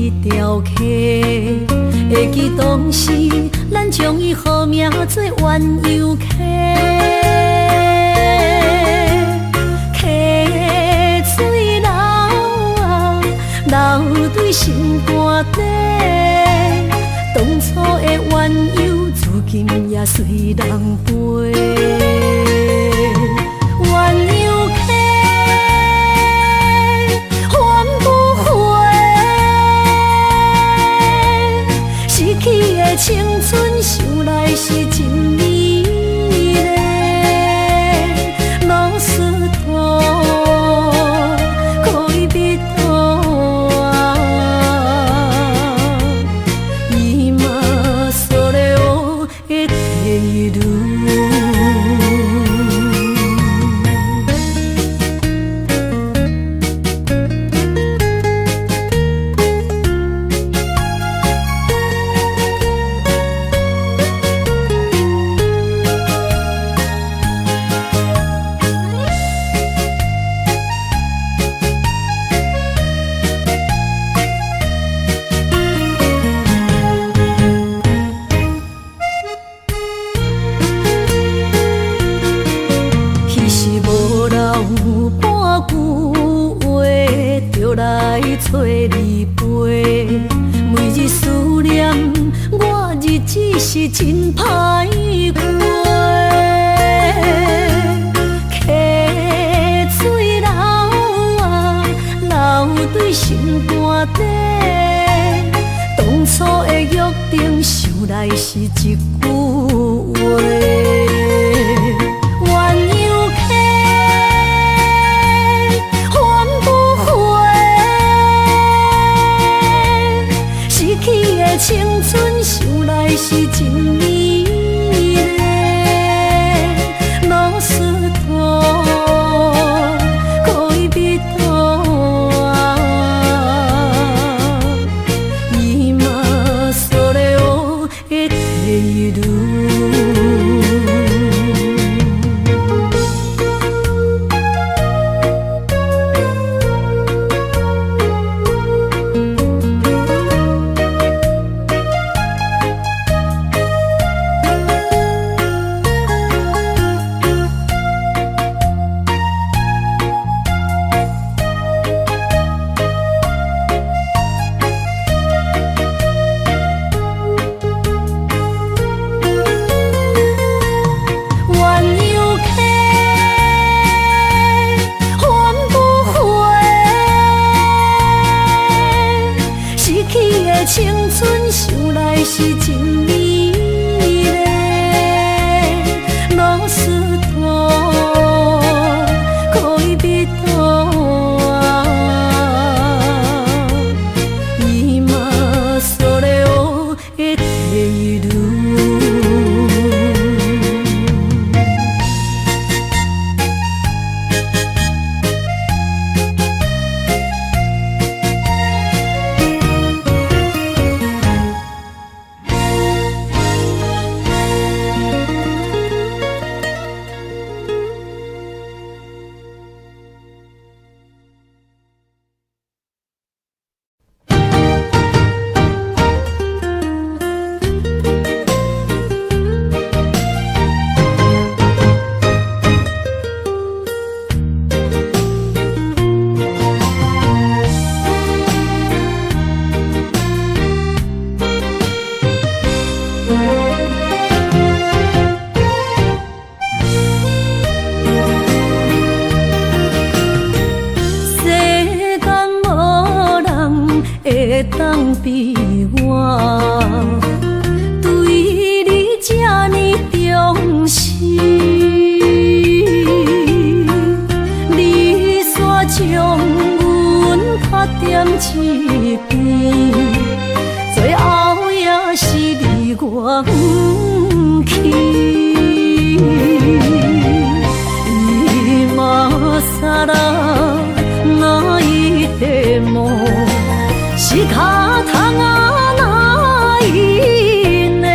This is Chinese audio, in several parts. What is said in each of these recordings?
一条溪，会记当时咱将伊号名做鸳鸯溪。溪水流啊，流对心肝底。当初的鸳鸯，至今也随人陪。鸳鸯溪，翻不回，逝去的青春，想来是真美丽。老师徒，可以彼途啊，伊嘛所了的地路。找你陪，每日思念，我日子是真歹过。溪水流啊，流对心肝底。当初的约定，想来是一句话。青春想来是真美丽，老师徒，可以彼途啊，伊嘛所了的地路。青春想来是真美丽，老师徒，可以彼途啊，伊嘛所了的地路。会当比我对你这呢重视，你煞将阮拍点一边，最后也是你我不去，伊嘛撒啦那一点梦。是卡通啊，哪一呢？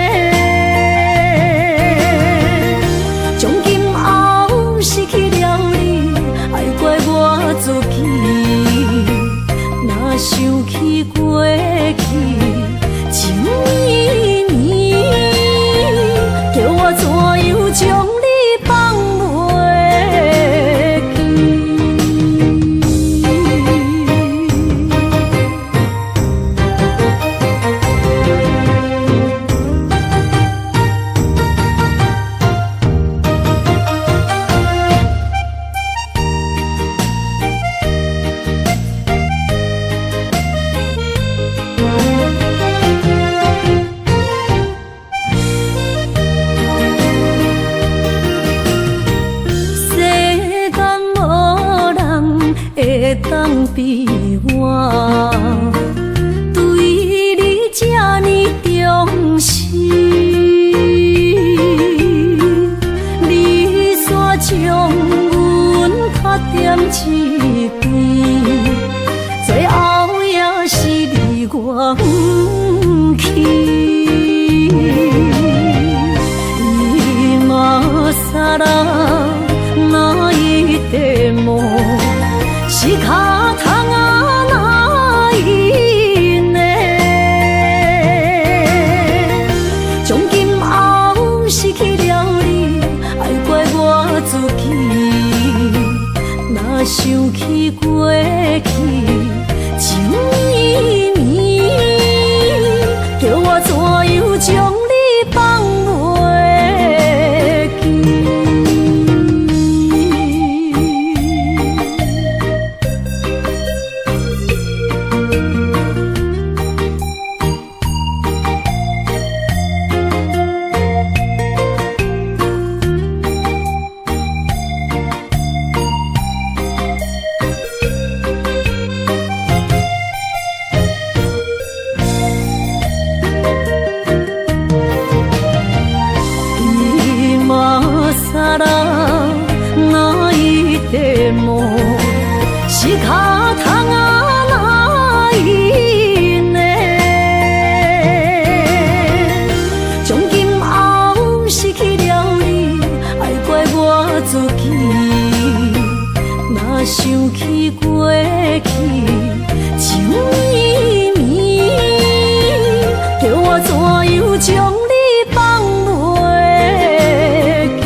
从今后失去了你，爱怪我自己，若想起过。会当比我对你这呢重视，你煞将阮拍点一边，最后也是你我不去。今ら泣いても仕方がないね。从今后失去了你，爱怪我自己。若想起过去情绵绵，叫我怎样将你放袂记？仕方がないね。从今后失去了你，爱怪我自己。若想起过去情绵绵，叫我怎样将你放袂记？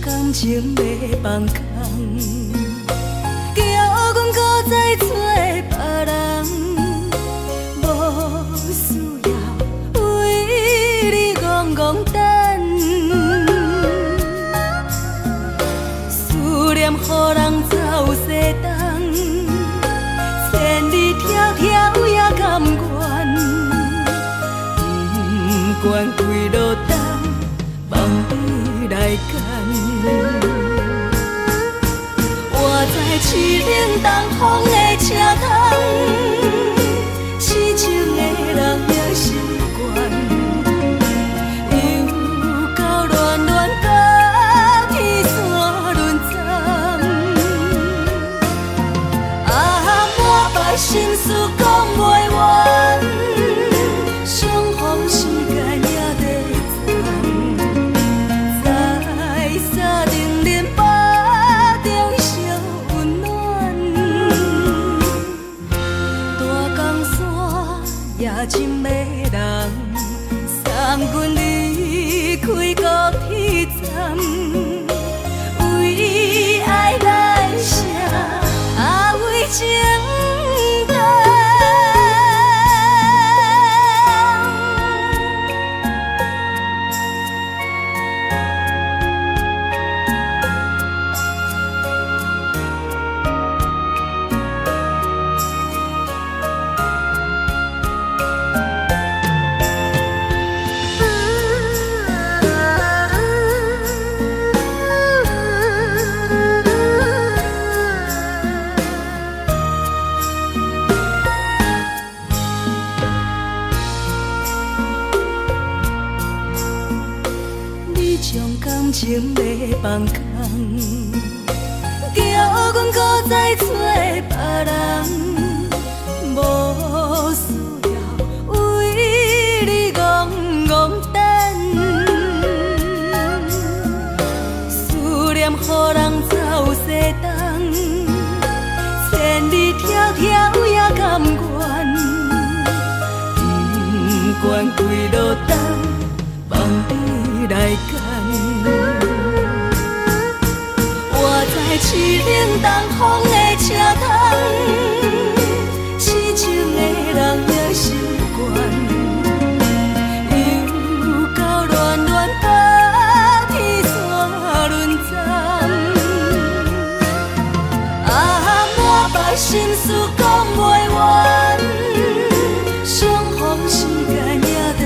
感情要放空，叫阮搁再找别人，无需要为你戆戆等。思念予人走西东，千里迢迢也甘愿，不管几落冬，望你来干。我在市顶东风的车窗，痴情的人也习惯，又到乱乱甲天线轮站。满腹心事讲袂完，相逢时间也在站，在沙丁林巴中烧温暖。大江山夜深的人，送阮离开高铁站，为爱来写为情。感情要放空，叫阮搁再找别人，无需要为你戆戆等。思念予人走西东，千里迢迢。甘愿，不管几落冬，梦你来牵。我在市冷东风的车窗，痴情的人也心倦。心事讲袂完，相逢时间也在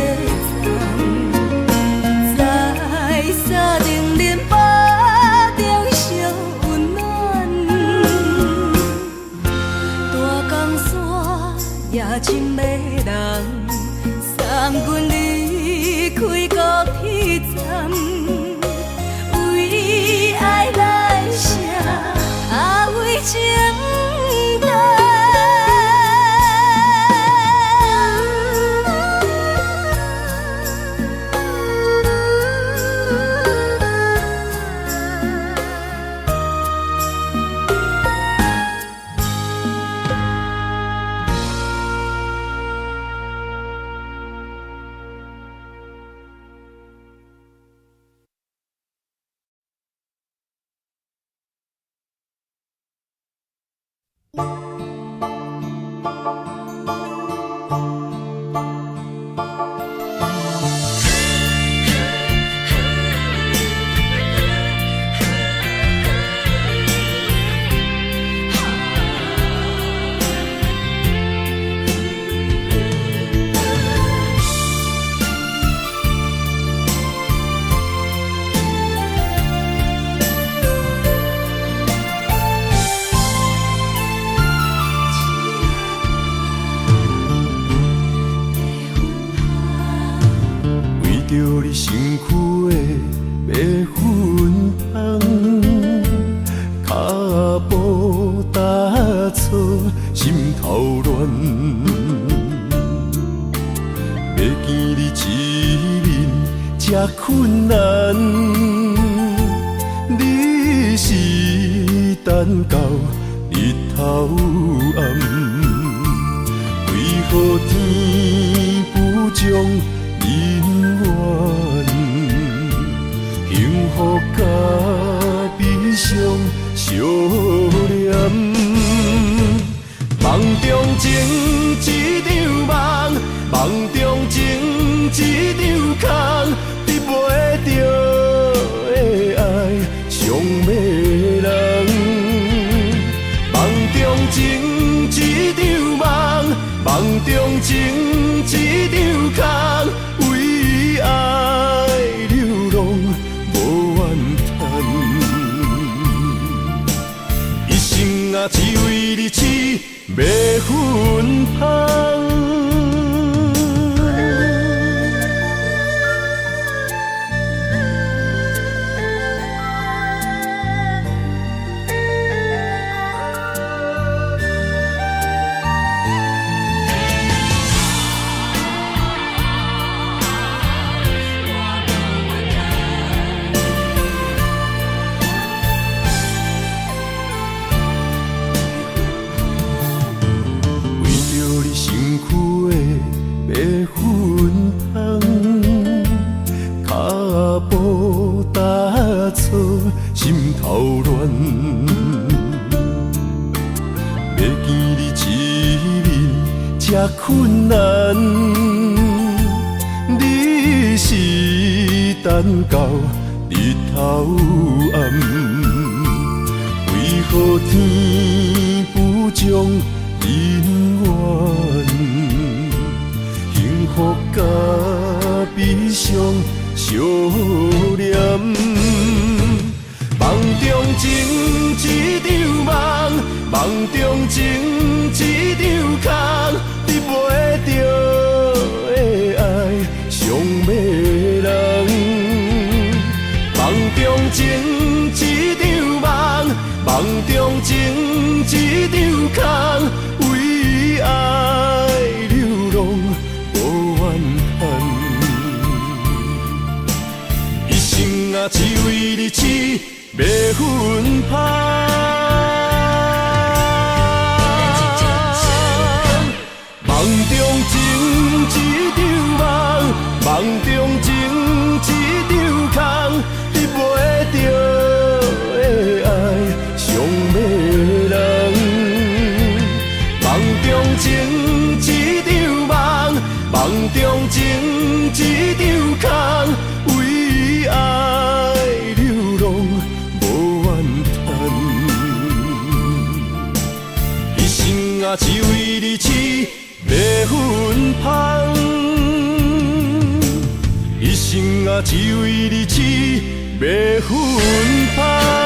站，在沙冷冷巴中相温暖。大江山也真迷人，送阮离开高铁站，为爱来写，为情。困难，你是等到日头暗，为何天不将人缘？幸福甲悲伤相连，梦中情一场梦，梦中情一场空。袂着的爱上迷人，梦中情一场梦，梦中情一场空，为爱流浪无怨叹，一生啊只为你痴迷魂芳。心头乱，要见你一面这困难，你是等到日头暗，为何天不将人缘？幸福甲悲伤相连。梦中情一场梦，梦中情一场空，得袂着的爱上迷人。梦中情一场梦，梦中情一场空，为爱流浪无怨叹，一生啊只为你痴。迷魂芳，生啊，只为你痴，袂分芳。一生啊，只为你痴，袂分芳。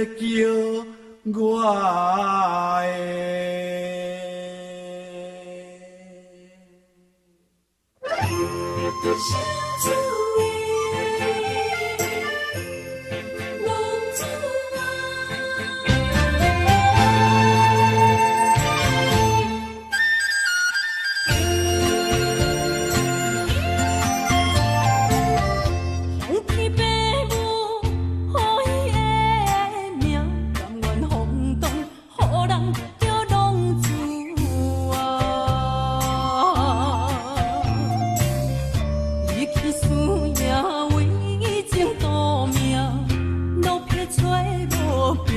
叫我的。小主耶，王子向天父母，予伊的名，甘愿放荡，予人叫浪子啊！伊去思也为情赌命，路撇找无朋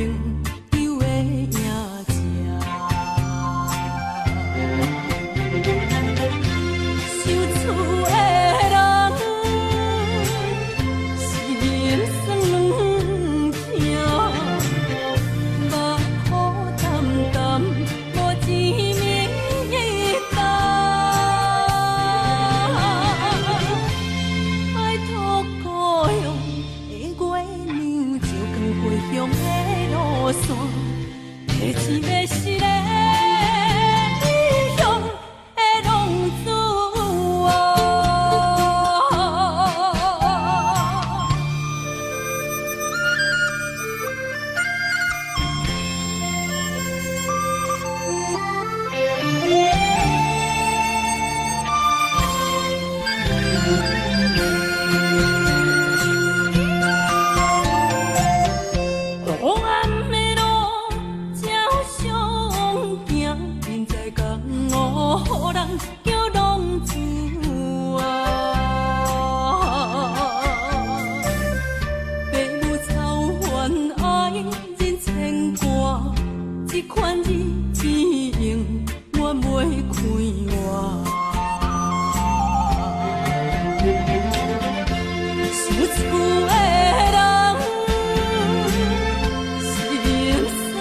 友的影子。受厝的人，心酸两痛，目苦淡淡，无一面一担。拜托故乡的月娘，照光回乡的路线，提起要是个异乡的浪子啊！黑暗的路，照常行，人在江湖，予人叫浪子啊！父母操烦爱人牵挂，这款日子用我袂开活。受厝的人，心酸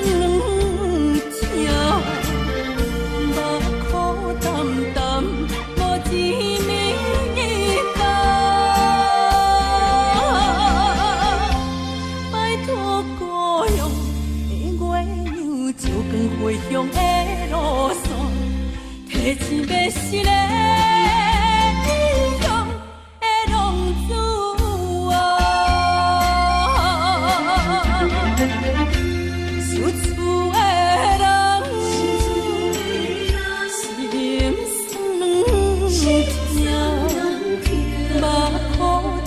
两痛，目苦淡淡，无一面一担。拜托故乡的月娘，照光回乡的路线，提起要是个异乡的浪子啊！受厝的人，心酸两痛，目苦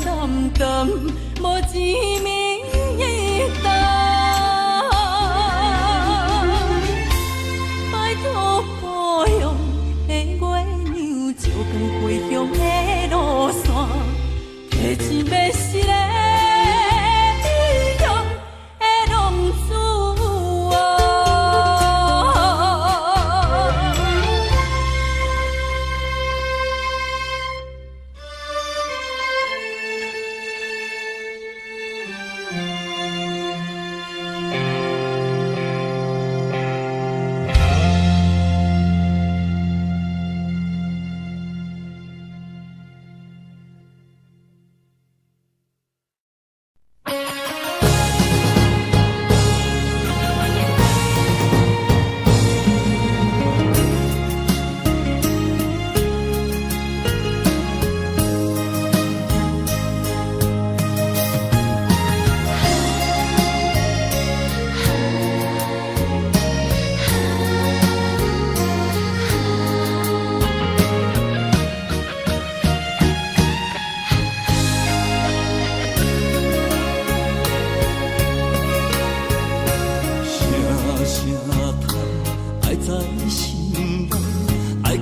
淡淡，无一面一担。拜托故乡的月娘，照光回乡的路线，提起要是个异乡的浪子啊！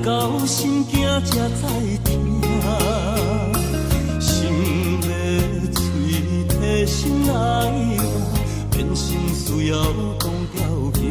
到心惊才知听，心要嘴替心爱我，变心需要讲条行。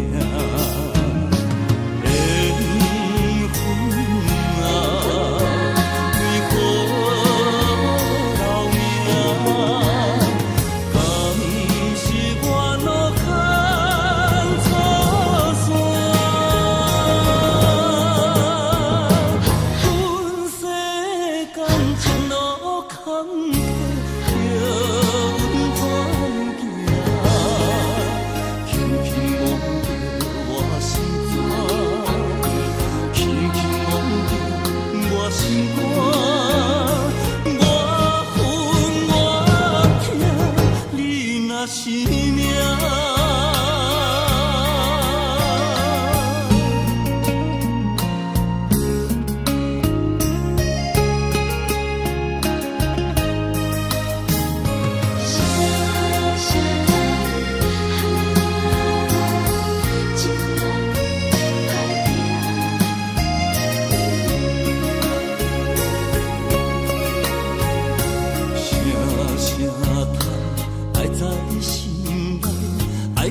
心肝，我恨我痛，你若是命。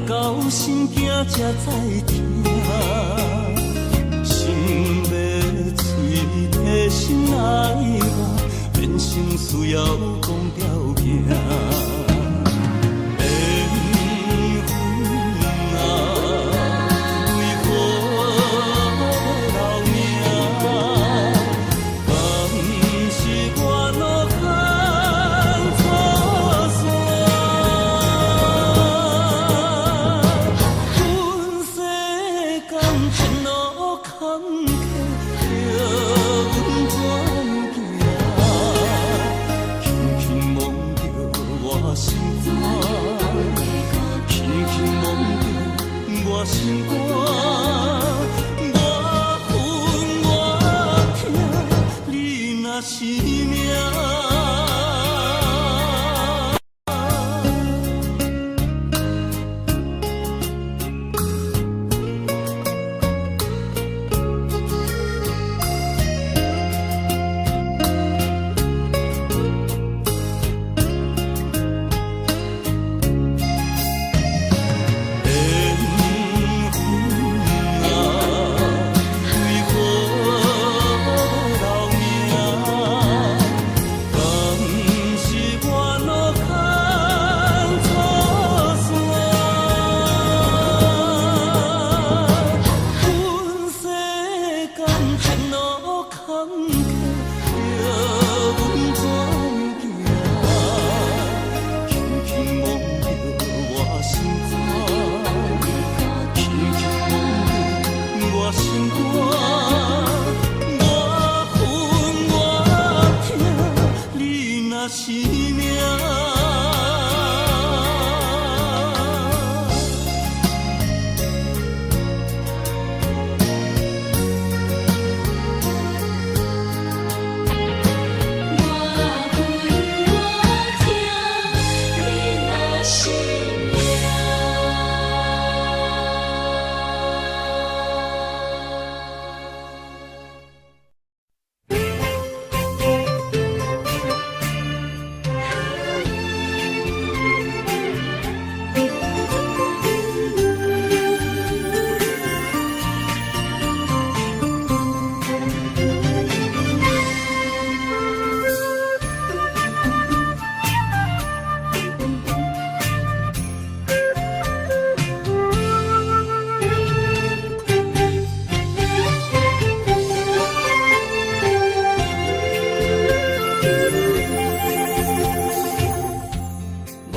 到心惊才知疼，心要碎提心爱我，变成需要讲条命。心肝，我恨我痛，你若是命。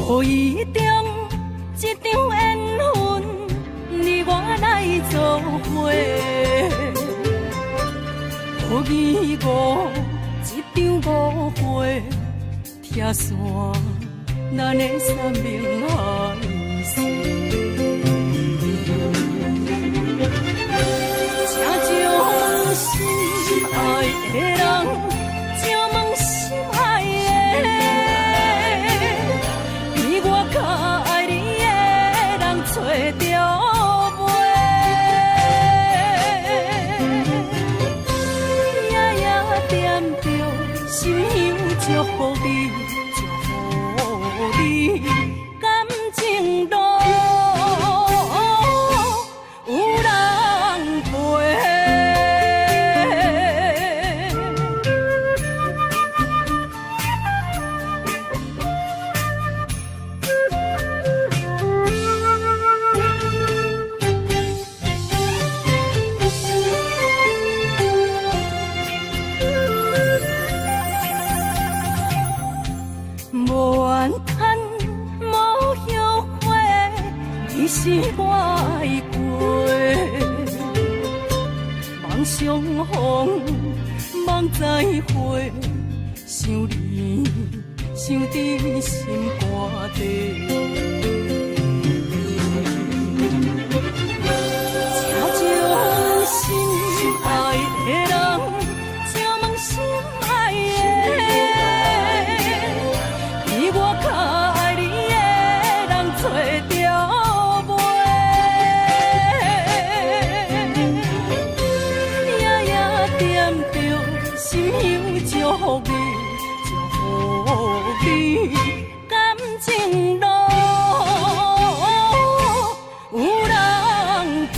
无意中一场缘分，你我来做伙。无义误一场误会，拆散咱的三明海誓。请将心爱的人，请问心爱的。较爱你的人找着袂，夜夜惦着心香祝福你，祝福你感情路有人陪。无怨叹，无后悔，你是我的过。梦相逢，梦望再会，想你，想伫心肝底。请将心爱的人，请问心爱的，比我较爱你的人找着袂？夜夜惦着心香祝福你，祝福你感情路有人陪。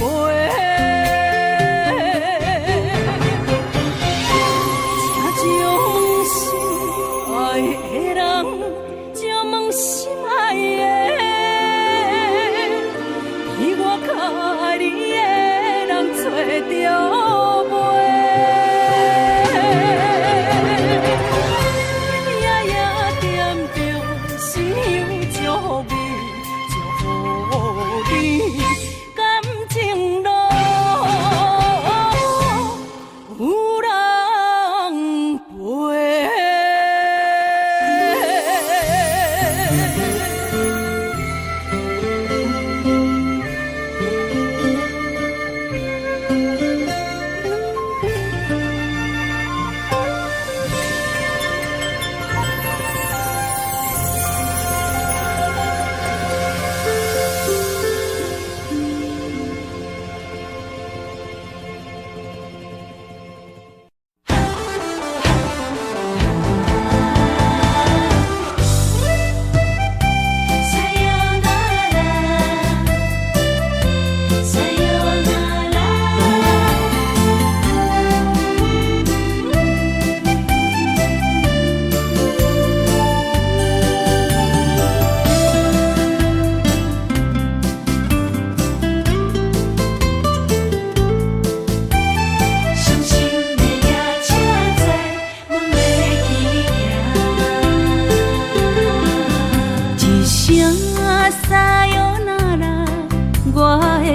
请将心爱的人，请问心爱的，比我较爱你的人找着袂？夜夜惦着心香祝福你，祝福你感情路有人陪。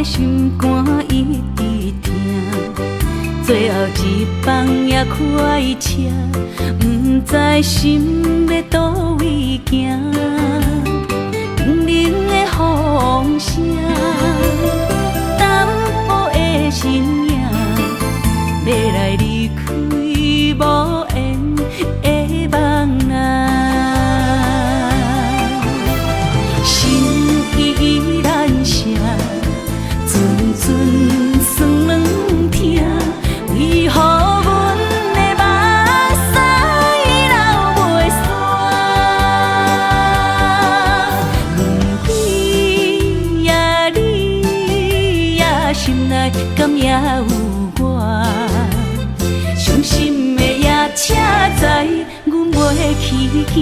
心肝一直疼，最后一放也开车，不知心要倒位行。冷冷的风声，淡薄的身影，要来离开无缘的梦啊，心依然舍。阵酸软疼，为何阮的目屎流袂煞？问你呀，你呀，心内敢也有我？伤心的夜车载，阮袂去行。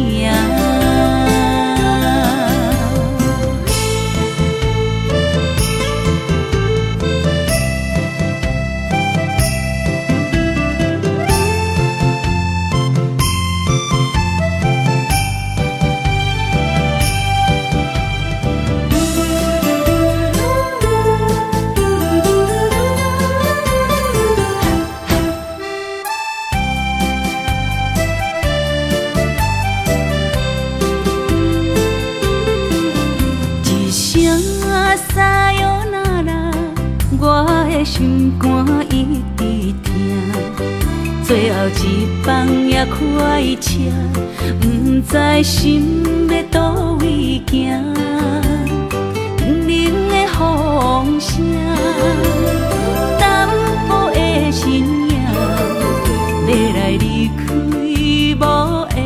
心肝一直疼，最后一放也开车，不知心要倒位行。冷冷的风声，淡薄的身影，要来离开无缘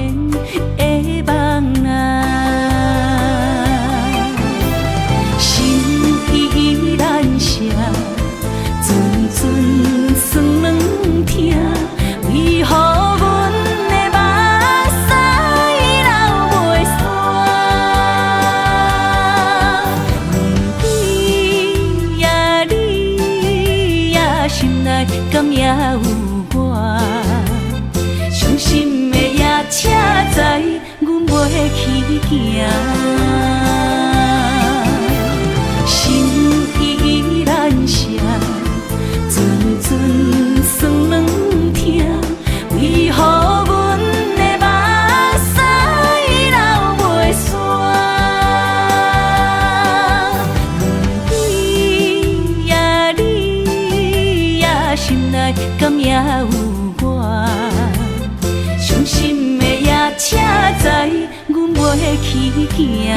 的梦啊，心依然舍。阵酸软疼，为何阮的目屎流袂煞？问你呀，你呀，心内敢也有我？伤心的夜车载，阮袂去行。心依然舍。阵酸软疼，为去行。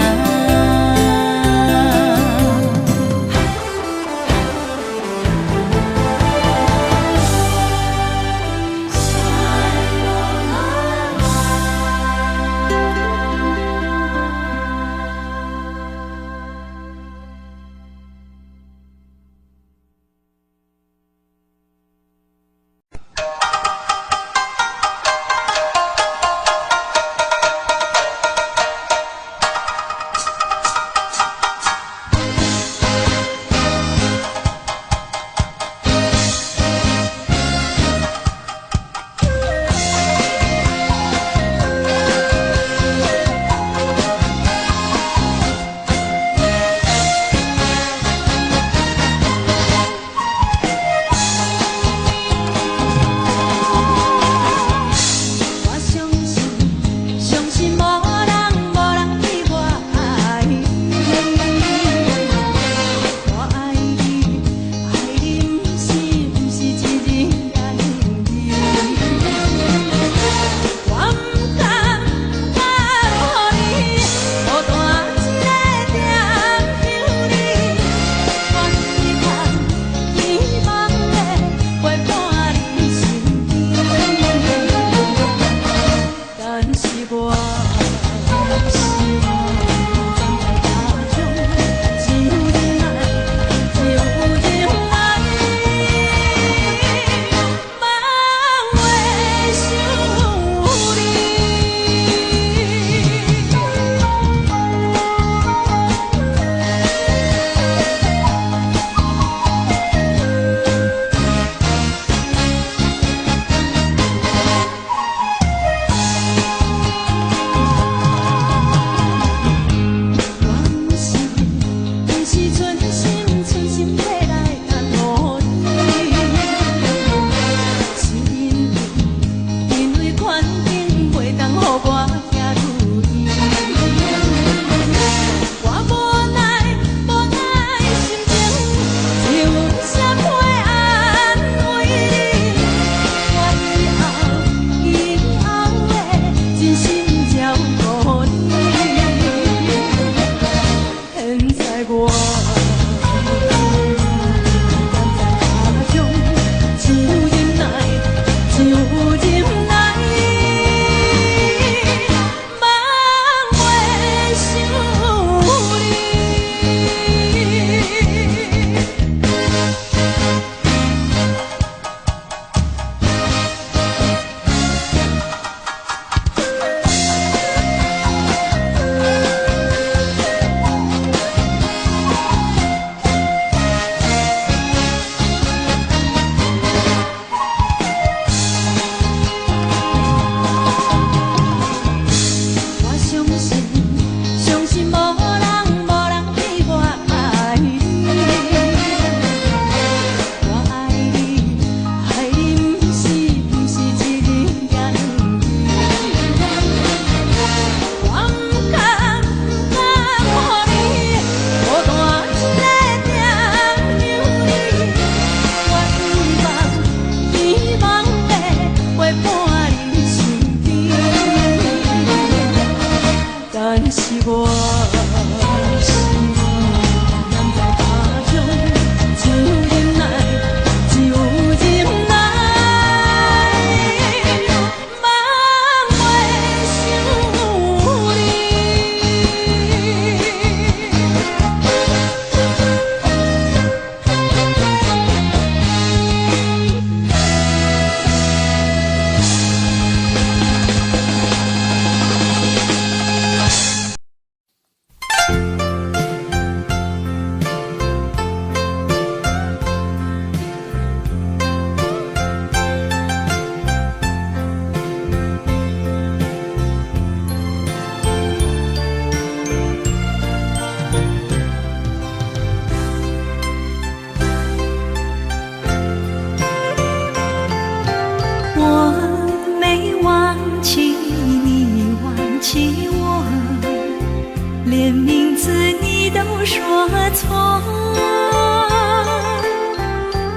错，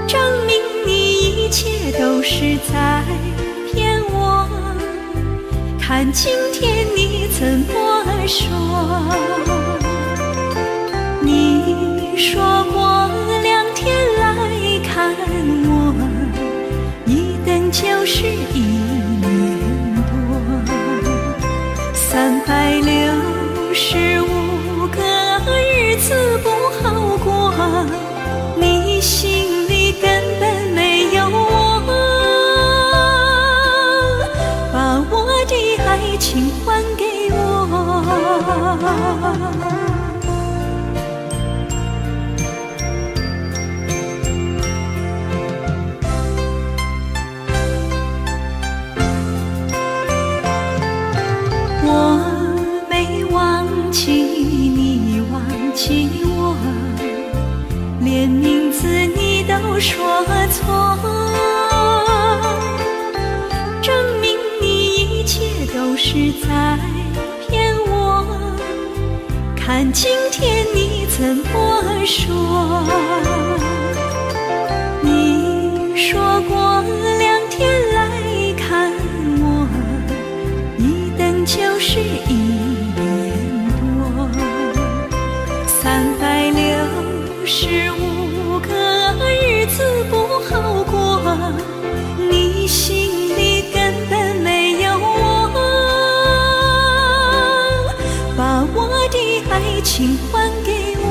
证明你一切都是在骗我。看今天你怎么说，你说过2天来看我，一等就是1年多，365个日子不好过，你心里根本没有我，把我的爱情还给我。我没忘记你忘记我，连名字你都说错，证明你一切都是在骗我。看今天你怎么说？你说过2天来看我，一等就是1年多，365个日子不好过，你心里根本没有我，把我的爱情还给我。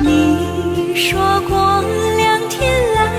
你说过2天来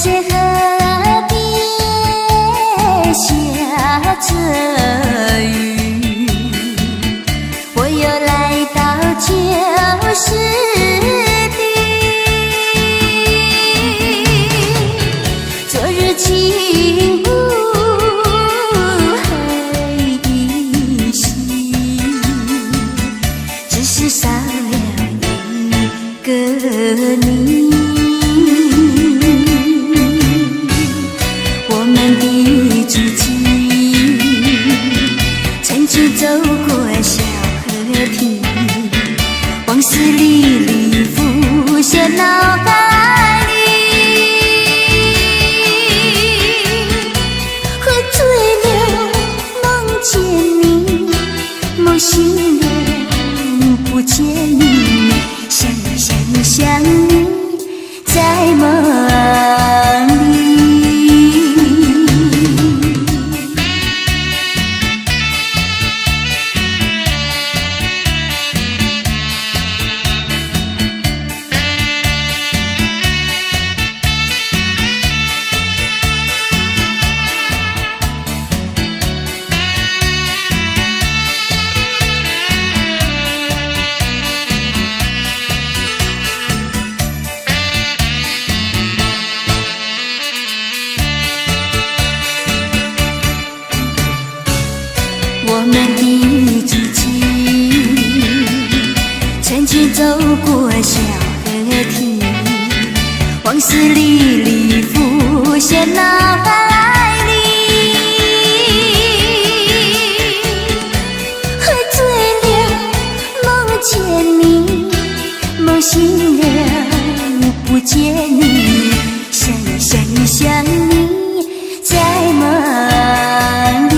些河边下着雨，我又来到旧时地。昨日轻雾黑依稀，只是少了一个你。我们的足迹曾经走过小河堤，往事历历浮现脑海里。喝醉了梦见你，梦醒了不见你，想你想你想你在梦里。我们的足迹曾经走过小河堤，往事历历浮现脑海里。喝醉了梦见你，梦醒了不见你，想你想你想你在梦里。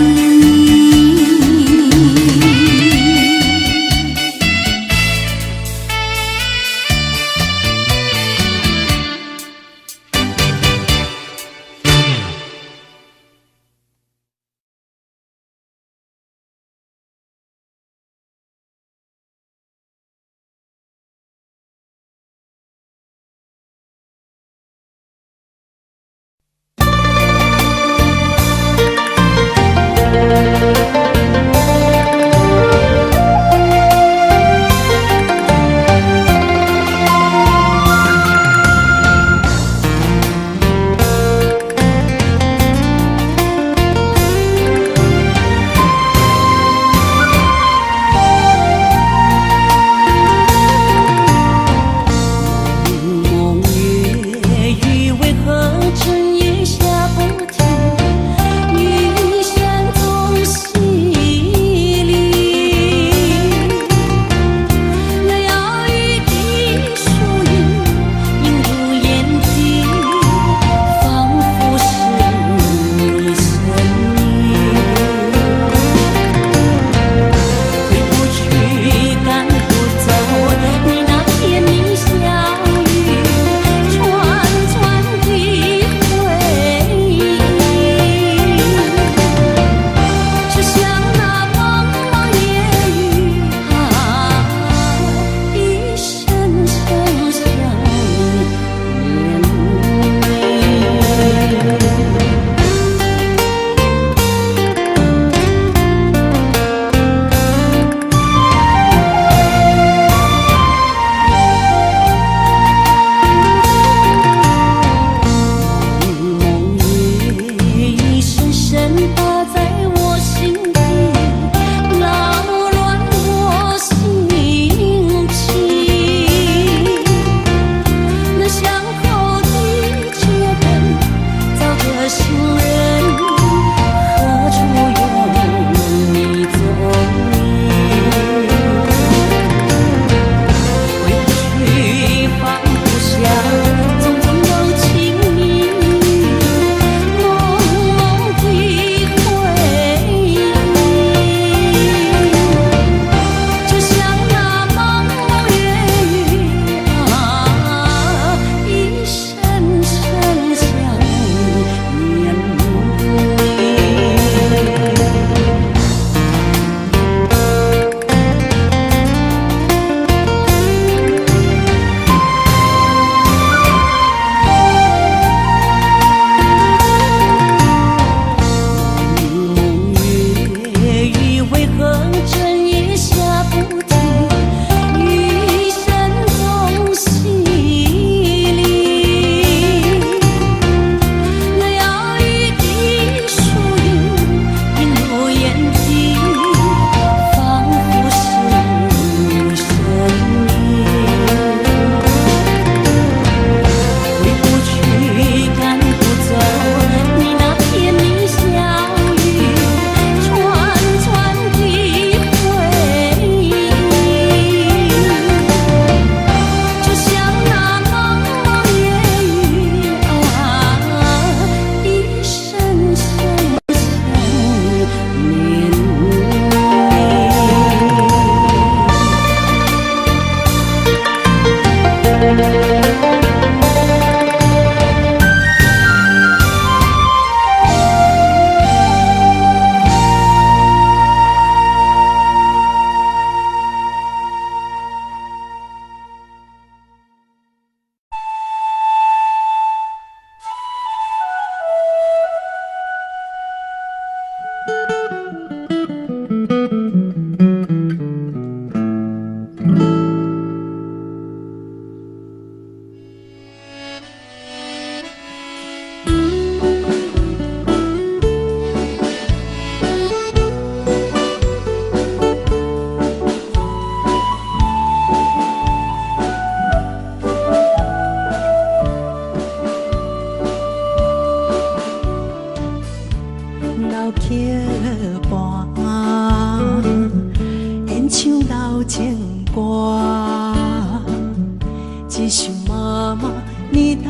年代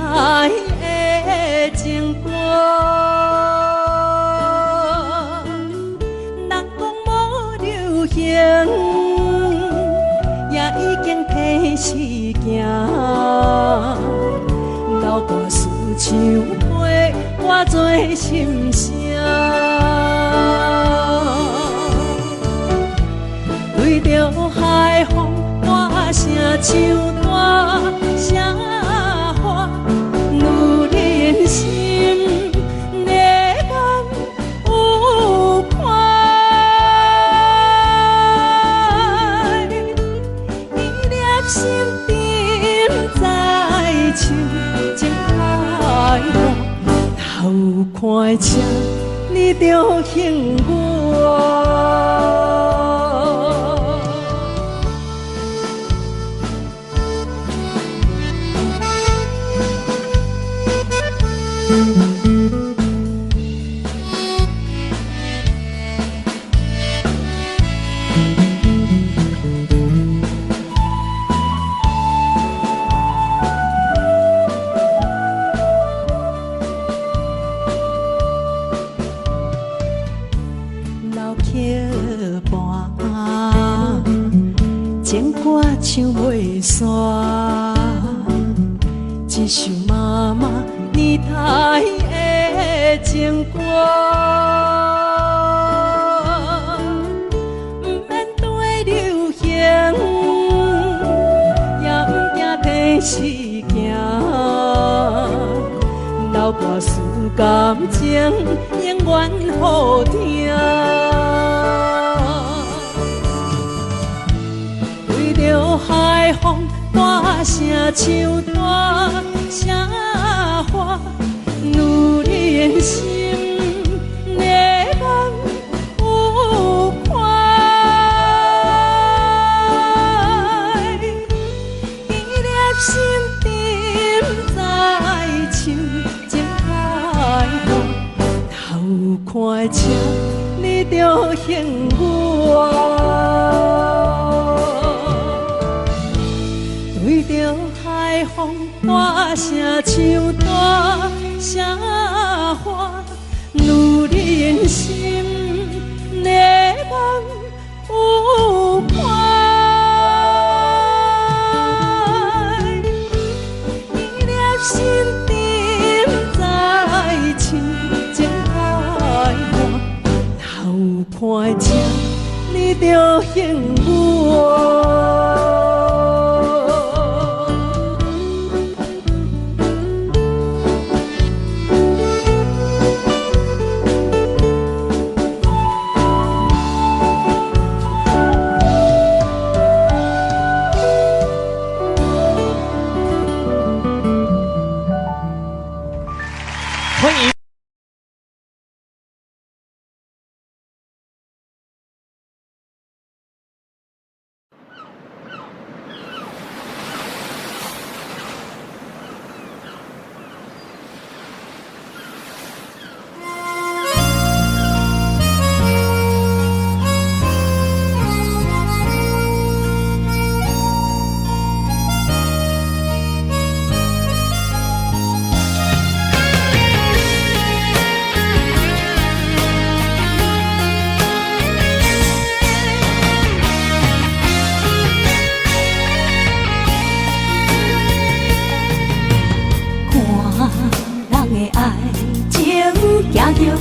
的情歌。人讲无流行，也已经替时行。流大思像陪我做心声。对着海风大声唱大声话，女人心热感有快，伊粒心沉在唱情开花，头看车你着幸我。老桥畔，情歌唱袂煞，一首妈妈年代的情歌。不免对流行，也不惊替时行。流大思感情，永远好听。对着海风大声唱大声话，女人心热感有快，伊粒心沉在唱情开花，头看车你着幸我。对着海风大声唱大声话，女人心热感有快，伊粒心沉在唱情开花，头看车你着幸我。欢迎。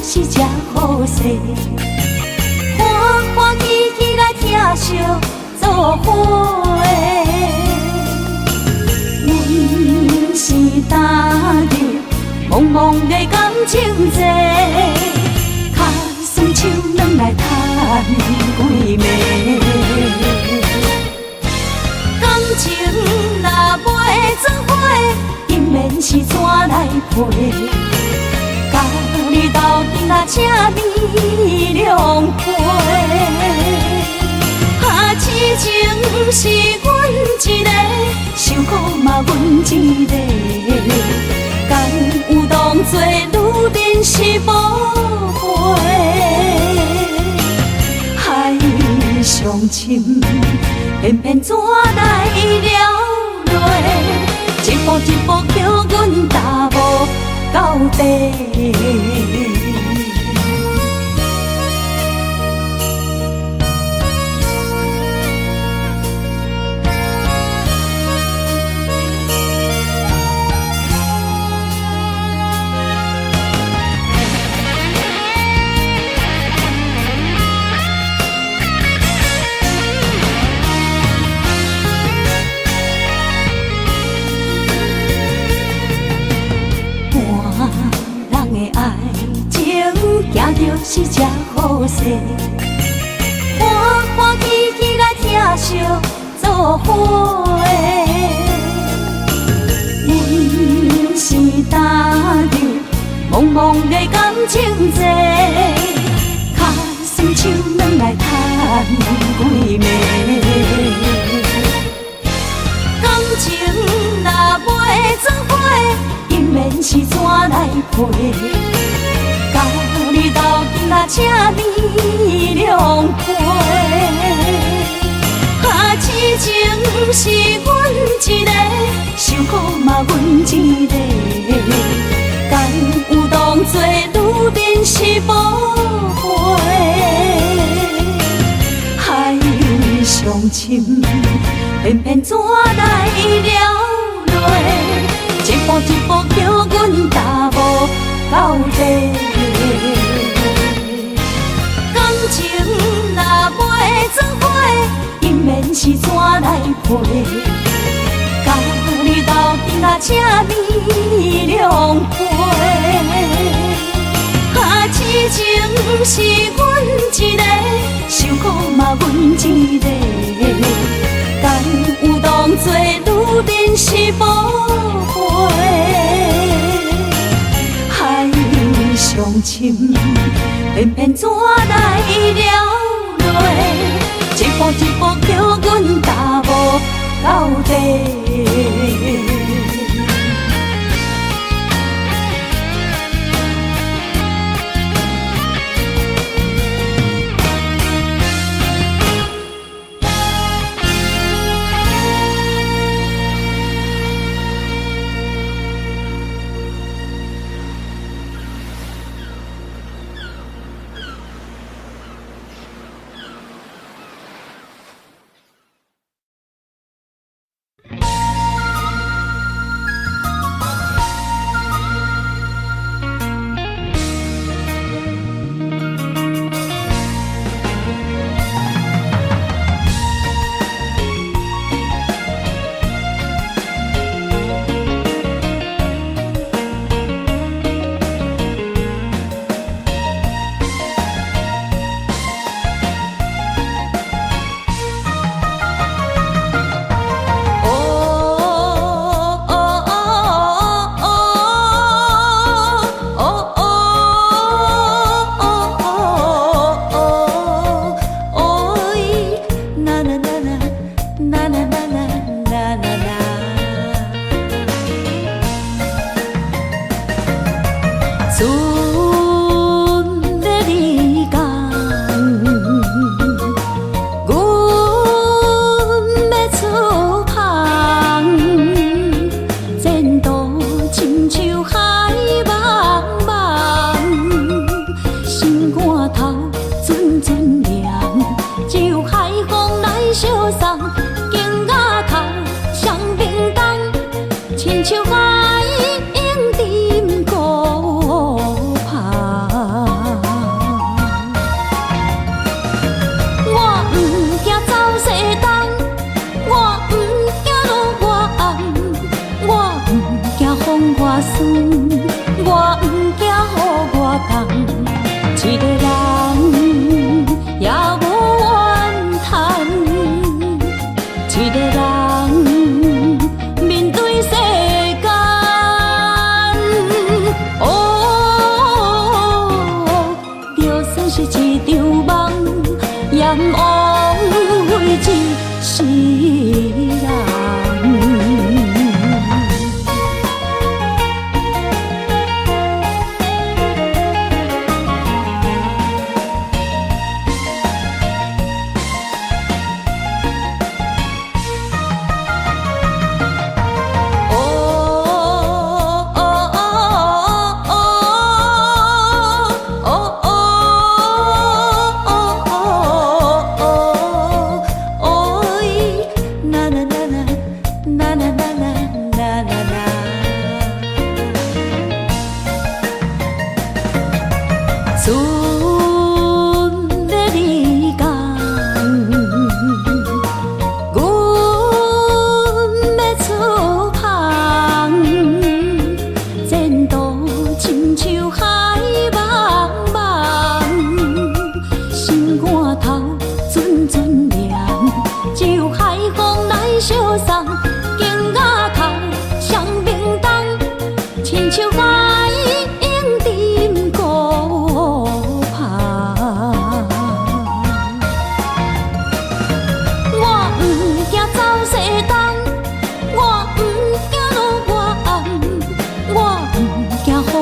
是只好势，欢欢喜喜来听相作伙的。阮是踏入茫茫的感情债，脚酸手软来叹几暝。感情若袂做伙，因免是怎来陪？甲你斗阵啊，请你谅解。啊，痴情是阮一个，受苦嘛阮一个。敢有当作女人是无悔？海上深，偏偏怎来了落？步一步叫阮踏无到底。行就是这好势，欢欢喜喜来疼惜做伙的。阮是担着茫茫的感情债，卡酸手软来叹几暝。感情若袂做伙，因免是怎来陪？甲你斗阵啊，请你谅解。痴情是阮一个，受苦嘛阮一个。敢有当作女人是宝贝？海上深，偏偏怎来了落？一步一步叫阮踏无到底。感情若袂做伙，因免是怎来陪？甲你斗阵啊，请你谅解。痴情是阮一个，受苦嘛阮一个。敢有当作女人是宝贝？海上深，偏偏怎来了落？一步一步叫阮踏无到底。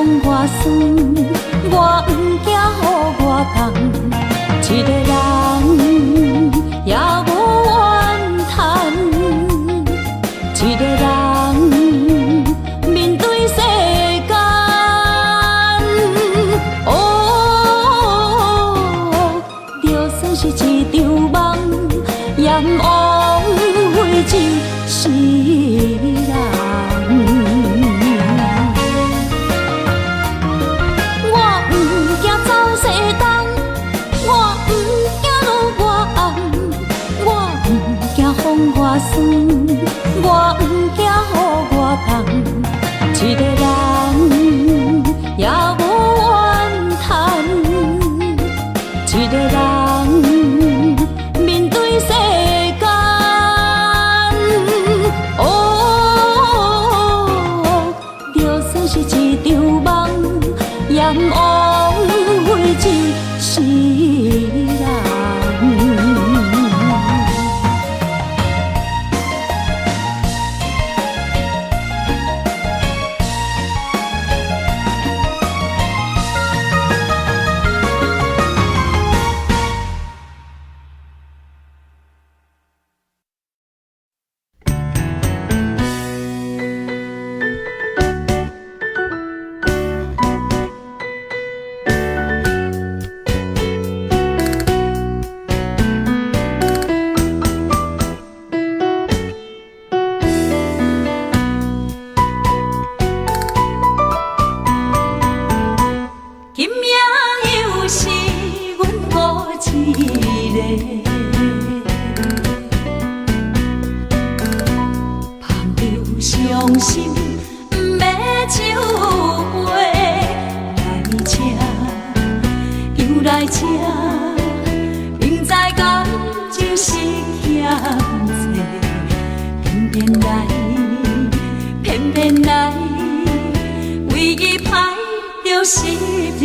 风我酸，我不惊予我放，一个人也无怨叹，一个人面对世间。哦，就算是一场梦，也不枉费一世人。我酸，我不惊予我放，一个人也无怨叹，一个人面对世间。哦，就算是一场梦，也不枉费一世人。伤心不要酒杯来吃，又来吃，明知感情是欠债，偏偏来，偏偏来，为伊歹着失理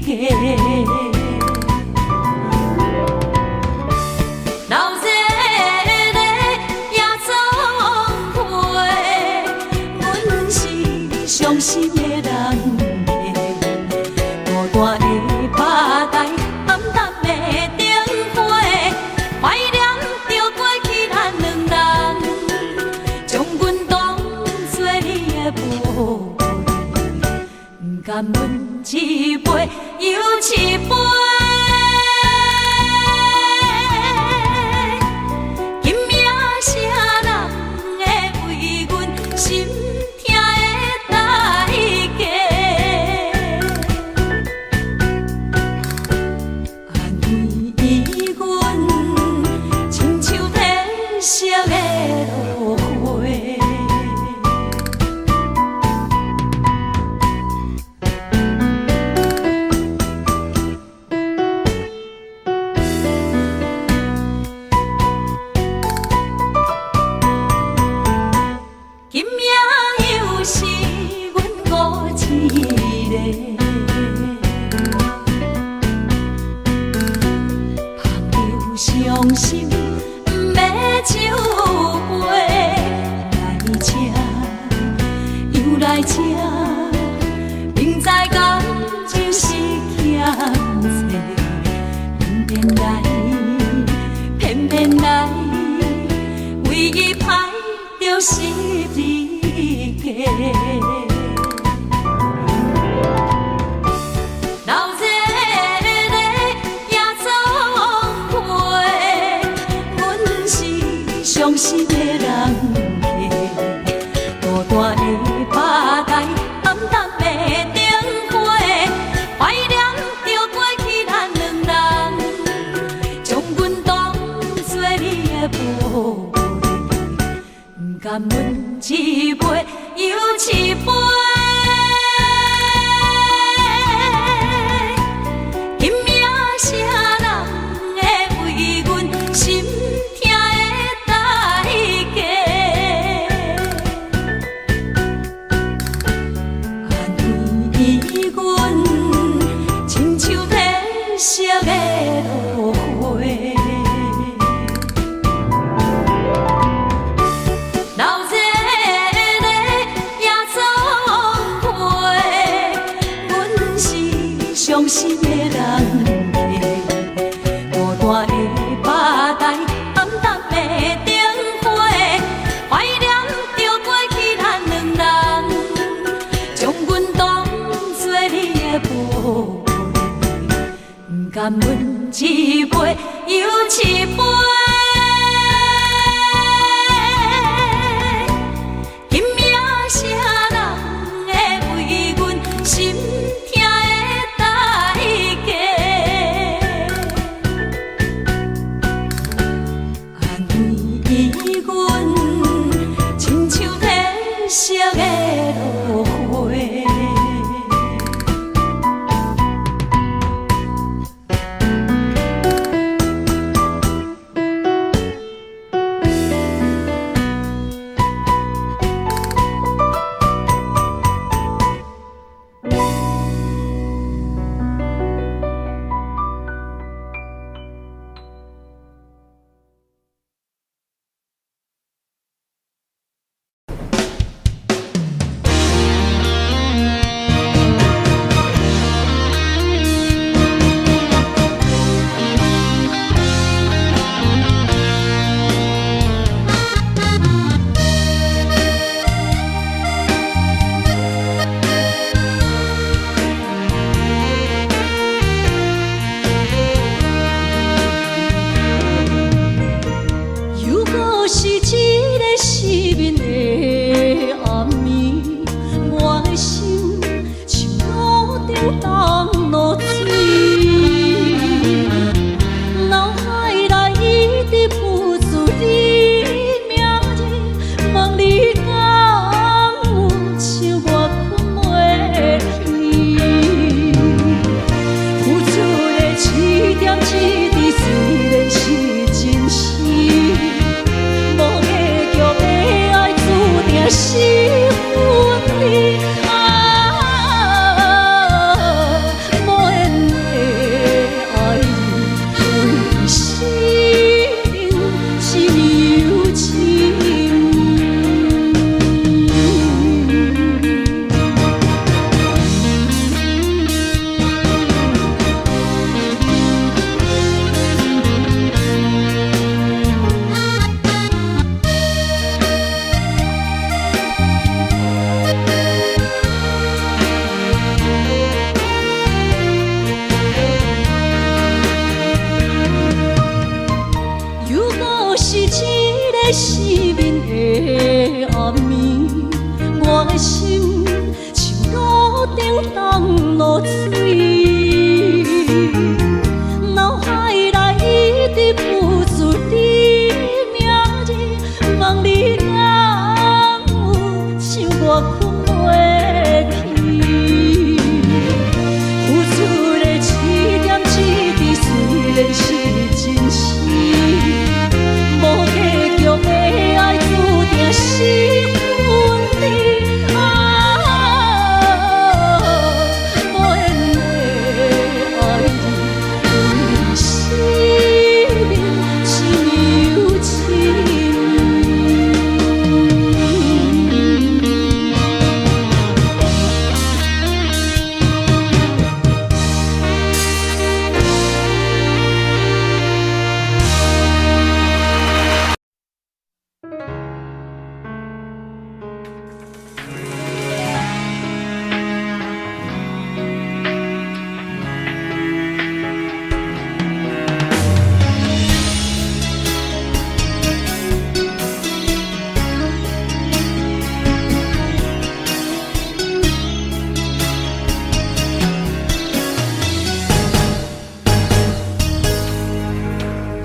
家。伤心的人孤单的巴台，暗淡的灯花，怀念着过去咱两人，将阮当作你的宝贝，不甘阮一杯又一杯。今夜啥人会为阮心？伤心不要酒杯来吃，又来吃，明知感情是欠债，偏偏来，偏偏来，为伊歹着失理家。伤心的人孤单的巴台，暗淡的灯花，怀念着过去咱两人，将阮当作你的宝贝，不甘阮一杯又一杯。今夜啥人会为阮心？伤心的人客，孤单的巴台，暗淡的灯花，怀念着过去咱两人，将阮当作你的宝贝，不甘阮一杯又一杯。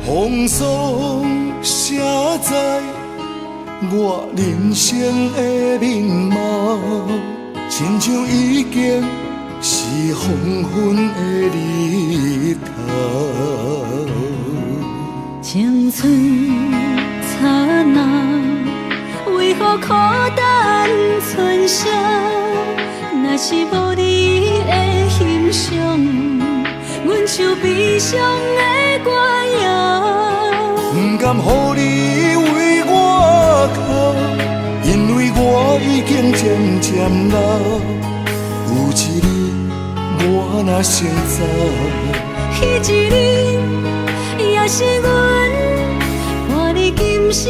风霜写在我人生的面貌，亲像已经是黄昏的日头。青春刹那，为何孤单存剩？若是无你的欣赏，阮就悲伤的歌谣。不甘予你为我哭，因为我已经渐渐老。有一日我若成早，彼一日也是阮伴你今生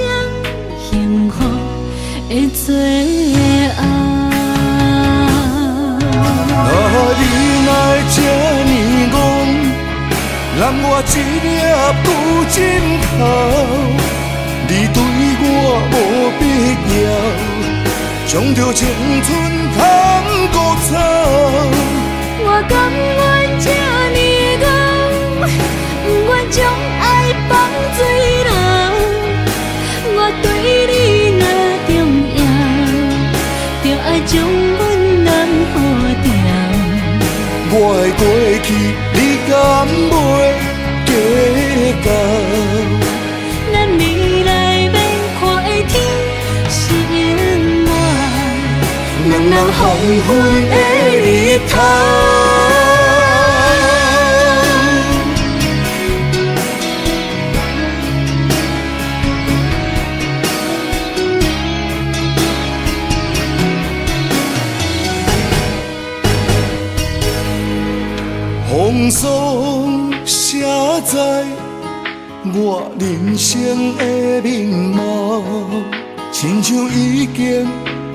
幸福的最后。你哪会这呢戆，揽我一粒旧枕头？你对我无必要，将着青春通孤草。我甘愿这呢戆，不愿将爱放水流。我对你若重要，就爱将阮男好掉。我的过去，你敢袂计较？咱未来要看的天是永远，两人黄昏的日头。风霜写在我人生的面貌，亲像已经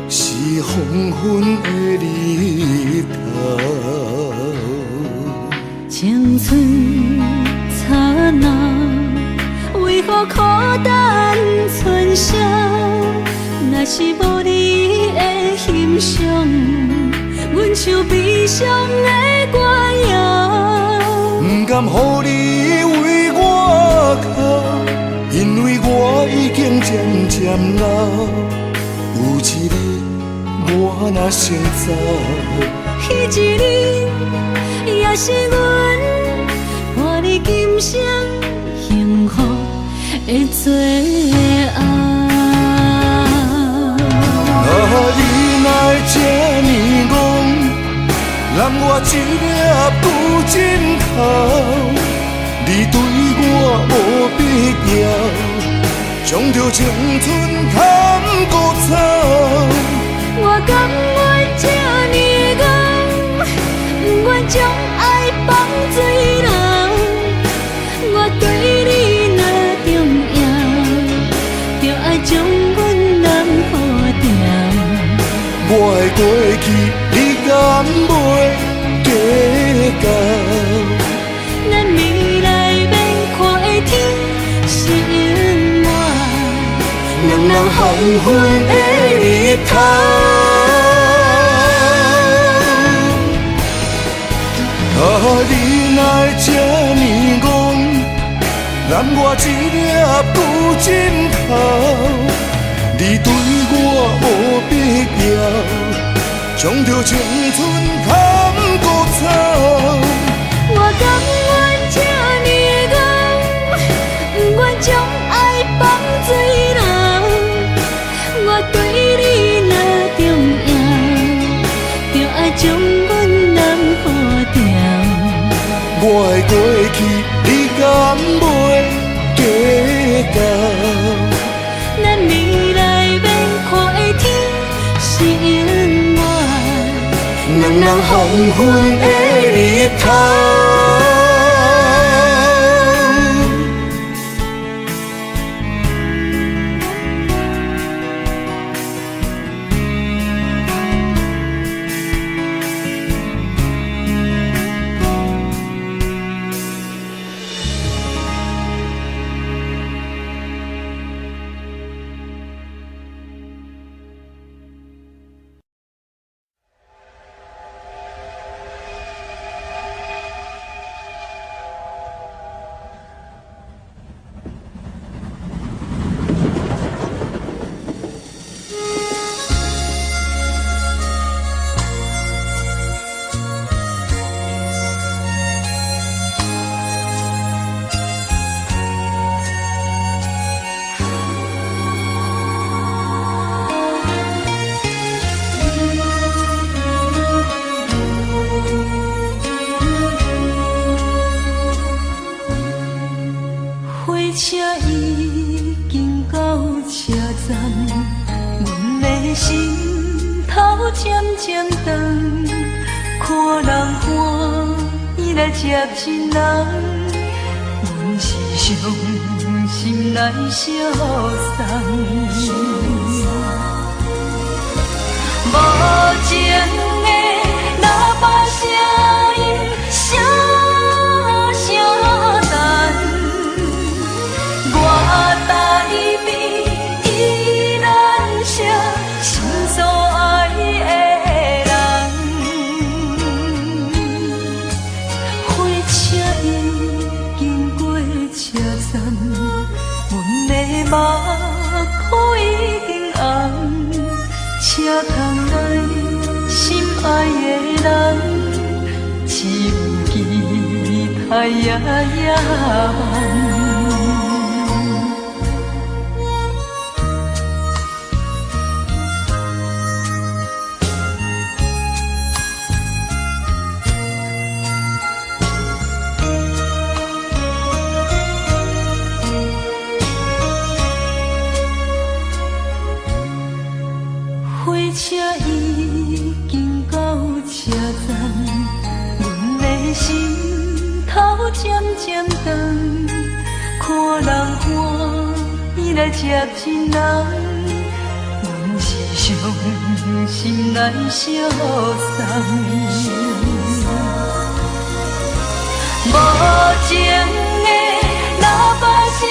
是黄昏的日头。青春刹那，为何孤单春宵？若是无你的欣赏，阮像悲伤的歌谣。不甘予你为我哭，因为我已经渐渐老。有一日我若成早，彼一日也是阮伴你今生幸福的最后。你哪会这呢戆，揽我一粒旧枕头？你对我无必要，将着青春通孤草。我甘愿这呢戆，不愿将爱放水流。我对你若重要，就爱将阮男好掉。我的过去，你敢袂计较？咱未来要看的天是永远，两人黄昏的日头。你哪会这呢戆，揽我一粒旧枕头？你对我无必要，将着青春通孤草。我甘愿这呢戆，不愿将爱放水流。我对你若重要，就爱将阮男好掉。我的过去，你敢袂计较？咱未来要看的天是永远，两人黄昏的日头。车已经到车站，阮的心头渐渐长，看人欢来接亲人，阮是伤心来相送。无情的喇叭声音，声声等，我台边依然写心所爱的人。火车已经过车站，阮的目眶已经红。车窗内心爱的人，只有期待夜夜梦。火车已经到车站，阮的心头渐渐长。看人欢喜来接亲人，阮是伤心来相送。无情的喇叭声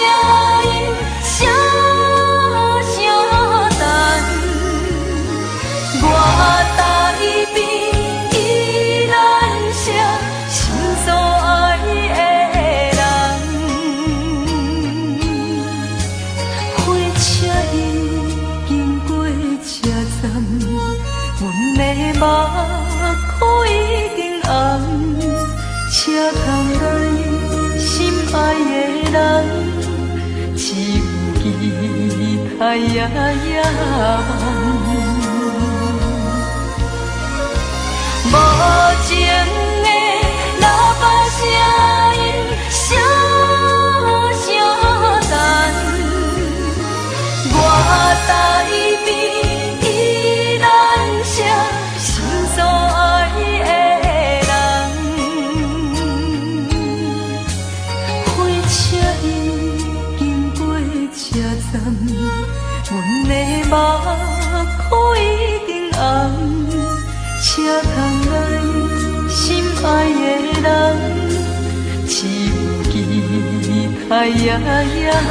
音，声声等。我台边依然写心所爱的人，火车已经过车站，阮的目眶已经红。车窗内心爱的人，只有期待夜夜梦。无情的喇叭声音，声声等，我台边依然写心所爱的人。火车已经过车站，阮的目眶已经红。车窗内心爱的人，只有期待夜夜梦。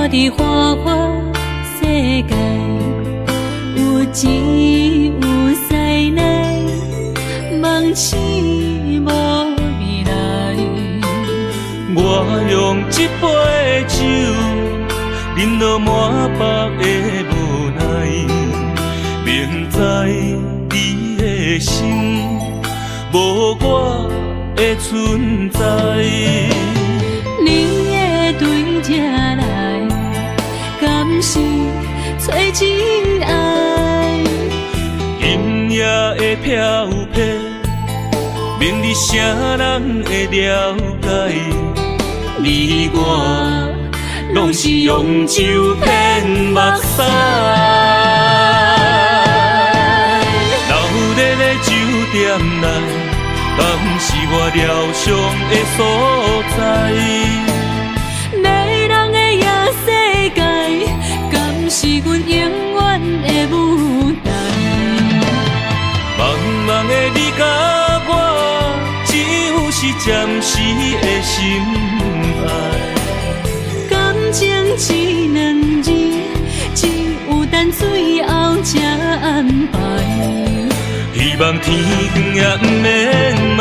伫花花世界，有钱有势来，梦醒无未来。我用一杯酒，饮落满腹的无奈，明知你的心无我的存在。你的对这来，敢是找真爱？音乐的飘撇，明日啥人会了解？你我拢是用酒骗目屎，流热的酒店内，敢是我疗伤的所在？迷人的夜世界，敢是阮永远的舞台？暂时的心爱。感情只两字，只有等最后才安排。希望天光也不免问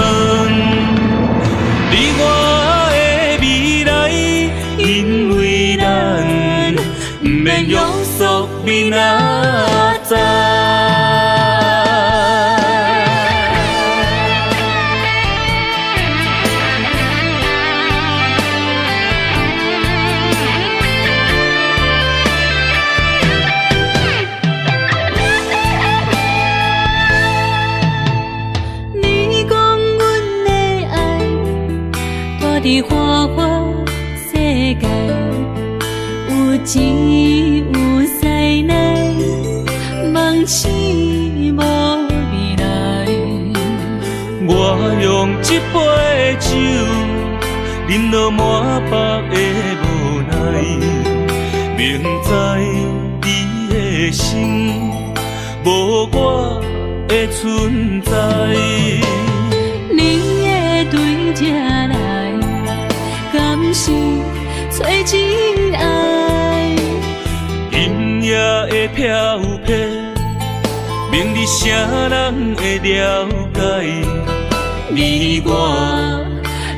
你我的未来，因为咱不免约束明仔载。伫花花世界，有钱有势来，梦醒无未来。我用一杯酒，饮落满腹的无奈，明知你的心无我的存在。你的对这来，敢是找真爱？音乐的飘飘，明日啥人会了解？你我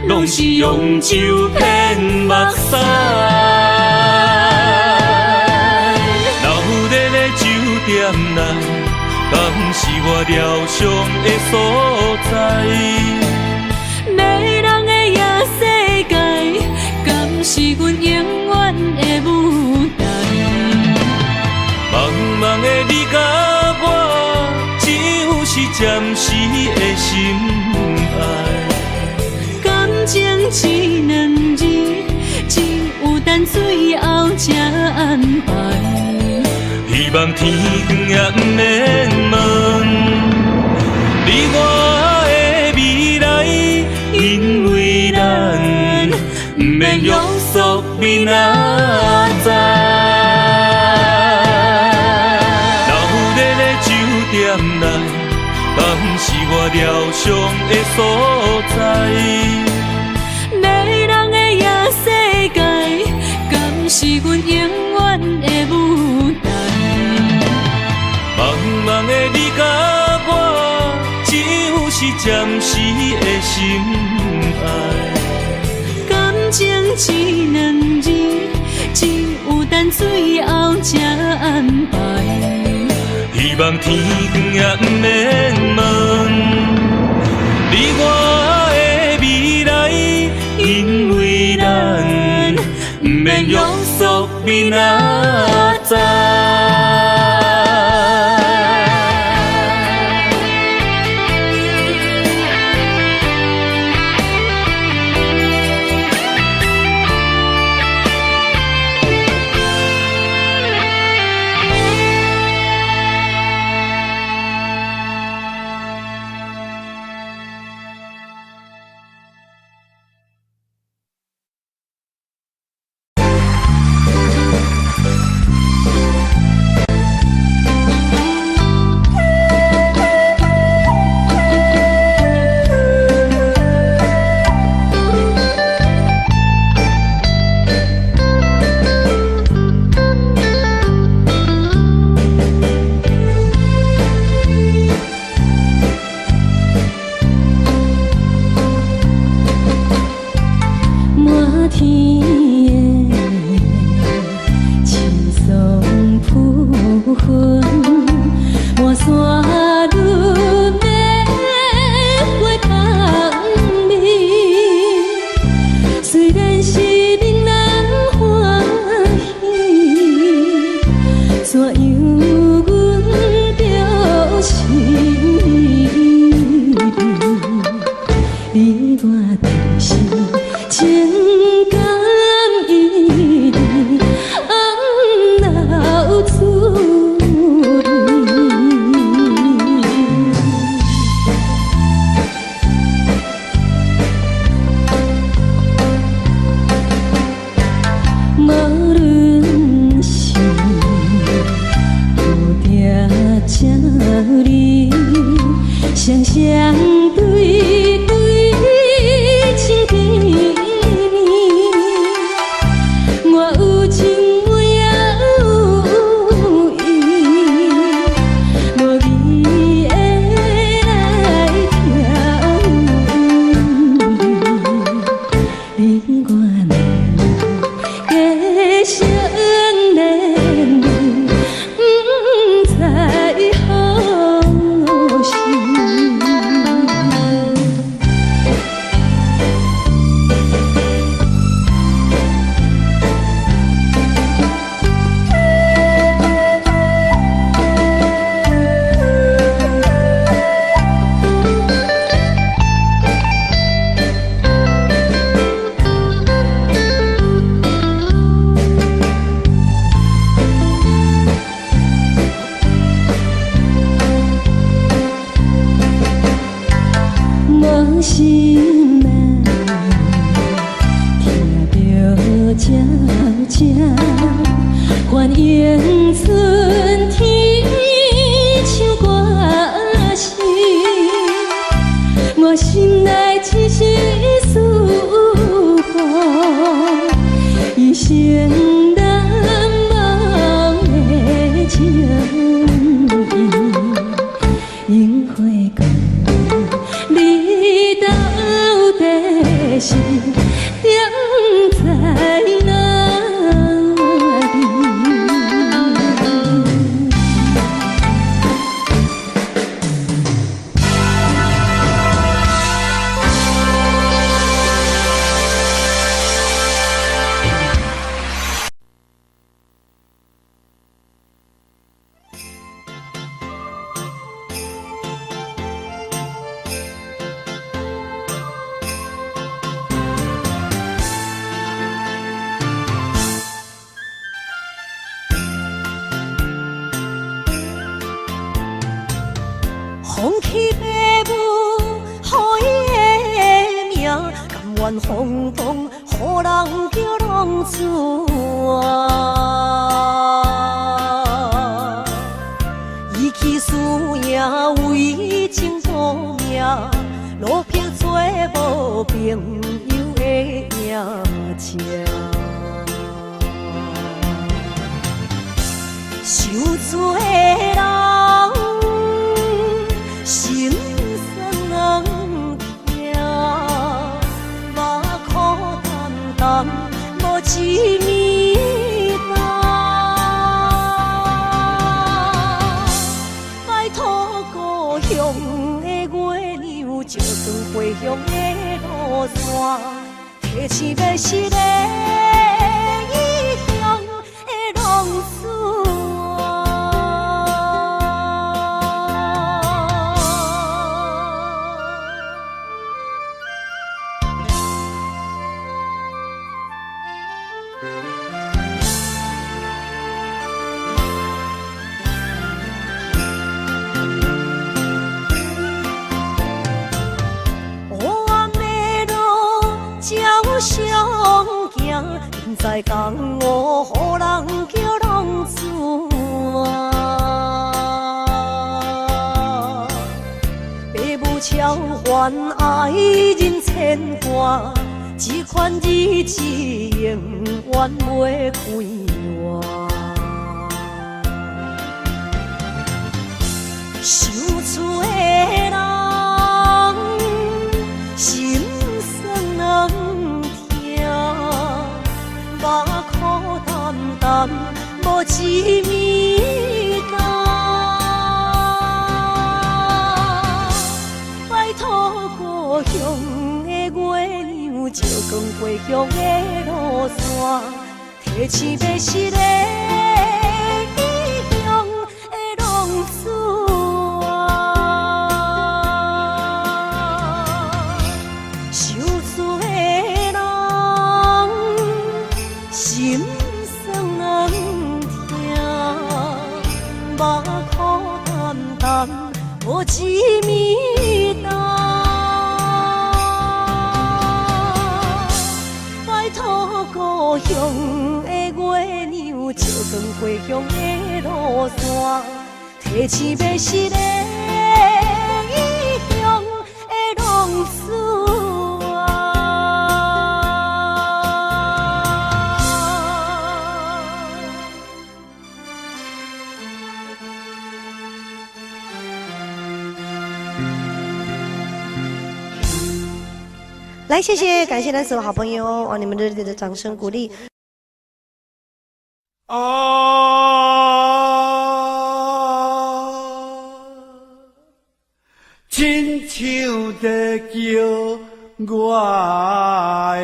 拢是用酒骗目屎，留在咧酒店内，敢是我疗伤的所在？迷人的夜世界，敢是阮永远的舞台？茫茫的你甲我，只有是暂时的心爱。感情只两字，只有等最后才安排。希望天光也不免问你我的未来，因为咱不免约束明仔载。留在咧酒店内，敢是我疗伤的所在？迷人的夜世界，敢是阮永远的舞台？茫茫的你甲我，只有是暂时的心爱。感情只两字，只有等最后才安排。希望天光也不免问你我的未来，因为咱不免约束明仔载。放弃父母，予伊的命，甘愿轰动，予人叫浪子啊！伊去输赢为情赌命，路撇做无朋友的赢家。受罪的人，心酸人听，目苦淡淡，无一面担。拜托故乡的月亮，照光回乡的路线，提醒要是个异乡的浪子。在江湖，予人叫浪子啊！父母超凡，爱人千万，这款日子永远袂开完。受罪的人，心酸人。目苦淡淡，无一面担。拜托故乡的月亮，照光回乡的路线，提醒要是个异乡的浪子啊！受罪的人。心酸人听，目苦淡淡，无一面担。拜托故乡的月亮，照光回乡的路线，提醒要是个异乡的浪子。来，谢谢，感谢来所有好朋友，哇，你们热烈的掌声鼓励。亲像在叫我的。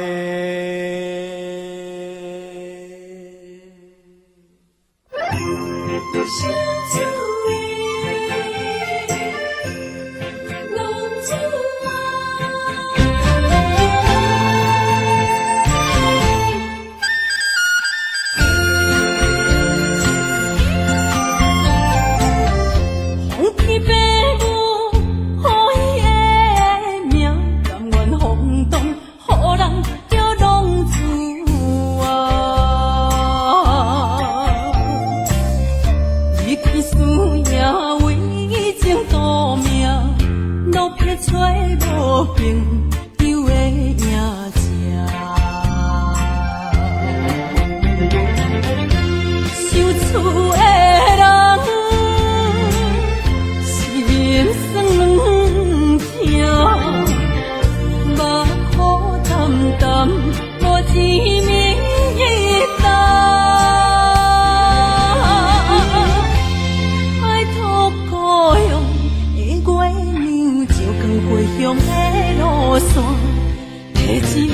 的路线，提起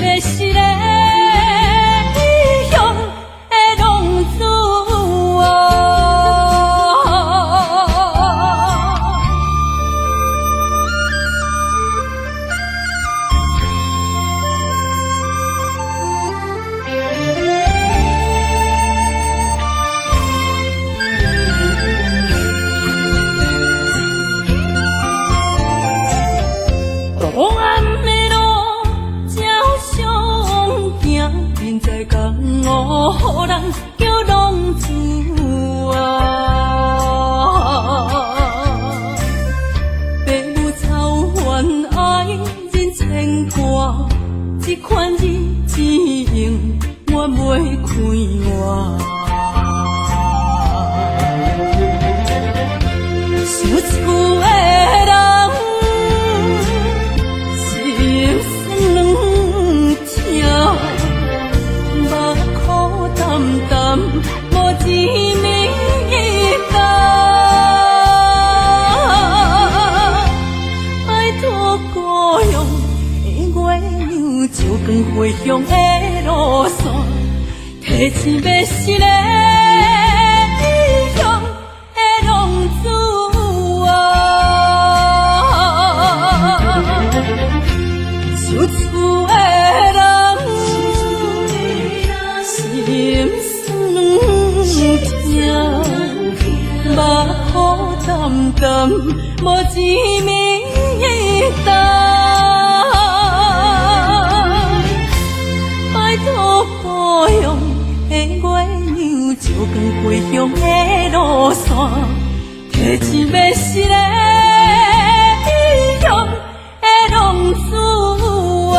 钱要是个异乡的浪子啊，厝厝的人心酸痛，目雨淡淡，无一面灯。拜托保佑的月亮，照光归乡的路线，提钱要是个异乡的浪子啊。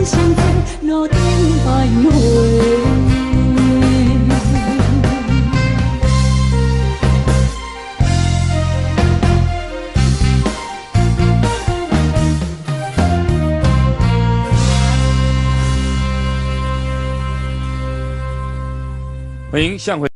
相做，路顶徘徊。欢迎向回。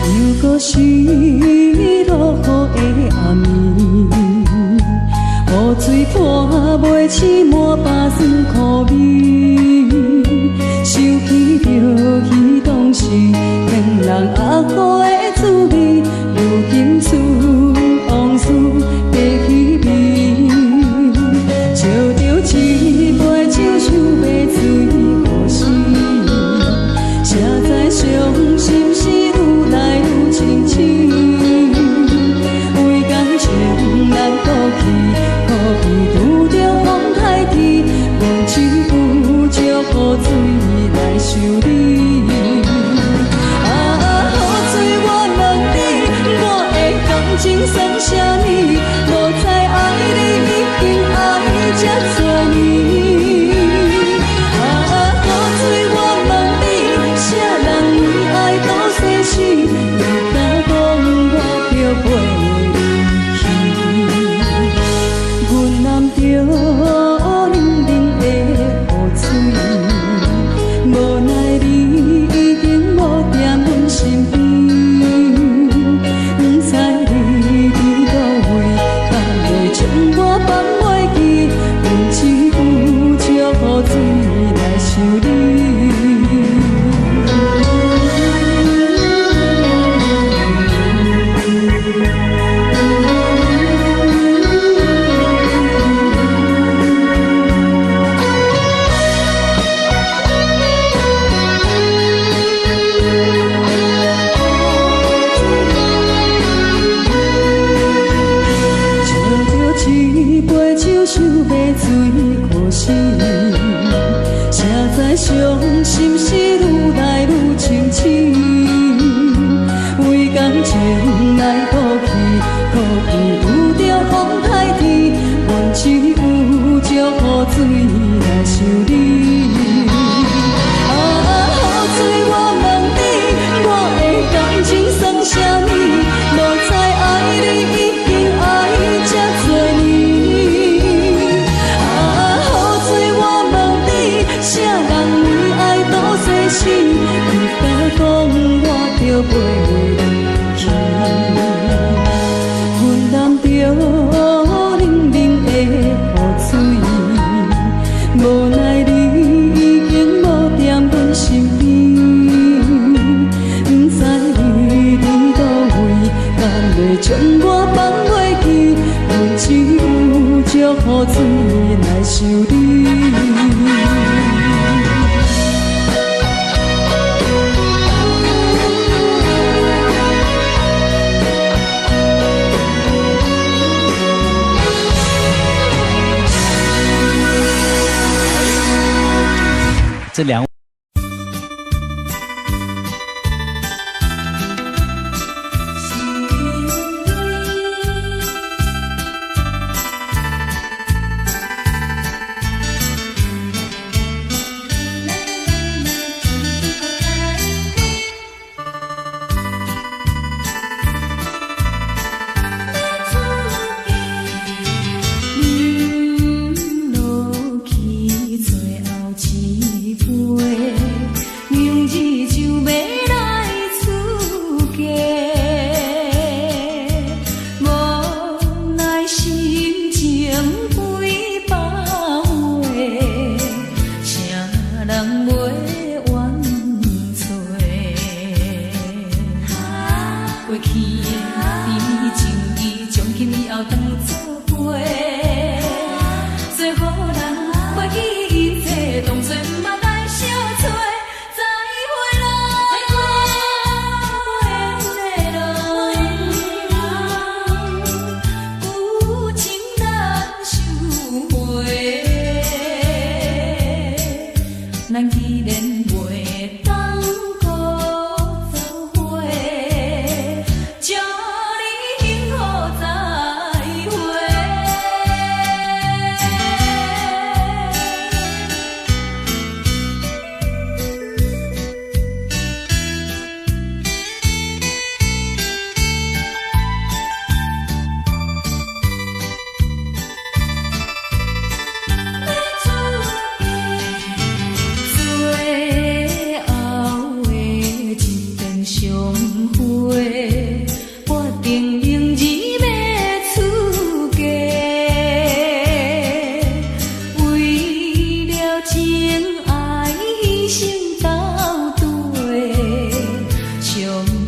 又搁是落雨的暗暝，雨水泼袂起满巴酸苦味，想起着彼当时骗人压苦的滋味，如今思往事加稀微，笑着一杯酒想要醉故事，谁知伤心事愈来愈清醒，为感情难过去，可比拄着风台天，忘记有借雨水来修理。情算啥呢？无知爱你已经爱这多年。雨水我问你，啥人为爱到世死？你敢讲我着袂离去？阮揽着冷冷的雨水，无奈你已经无踮阮身边。将我放袂记，阮只有借雨水来想你。一杯酒想要醉可惜，谁知伤心事愈来愈清醒，为感情来倒去，可比拄着风台天，阮只有借雨水来想你。雨水我问你，我的感情算啥呢？无知爱你已经爱这多年。啥人为爱到世死？你敢讲我着袂离去？阮揽着冷冷的雨水，无奈你已经无踮阮身边，不知你伫倒位，敢会将我放袂记？阮只有借雨水来想你。这两位。相会，我定仍然要出家。为了情爱牺牲到底，伤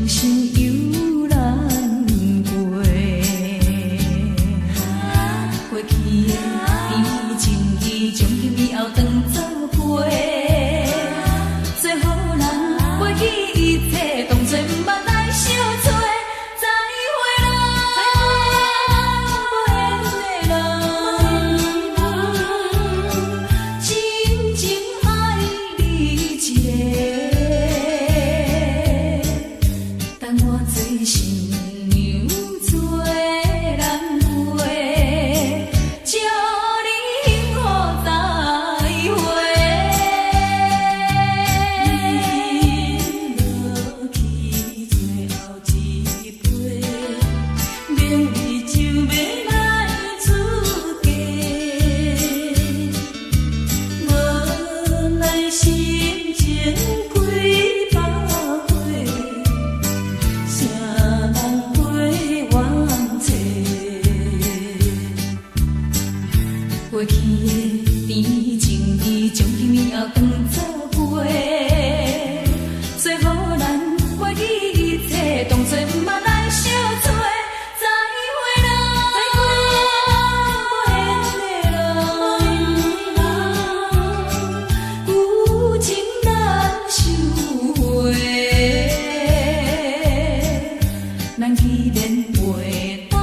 心犹难过。过去的甜情意，从今以后当作陪。最好人袂记一切，当作毋捌来相找。再会啦，真情爱你一个，等我做新娘做人陪，祝你幸福再会。落去最后一杯，明日就要来出家，无奈心情几百回，谁人陪冤妻？过去的甜情意，从今以后当作陪。最好咱袂记一切，当作毋捌来相找。再会啦，旧情难收回，咱既然袂当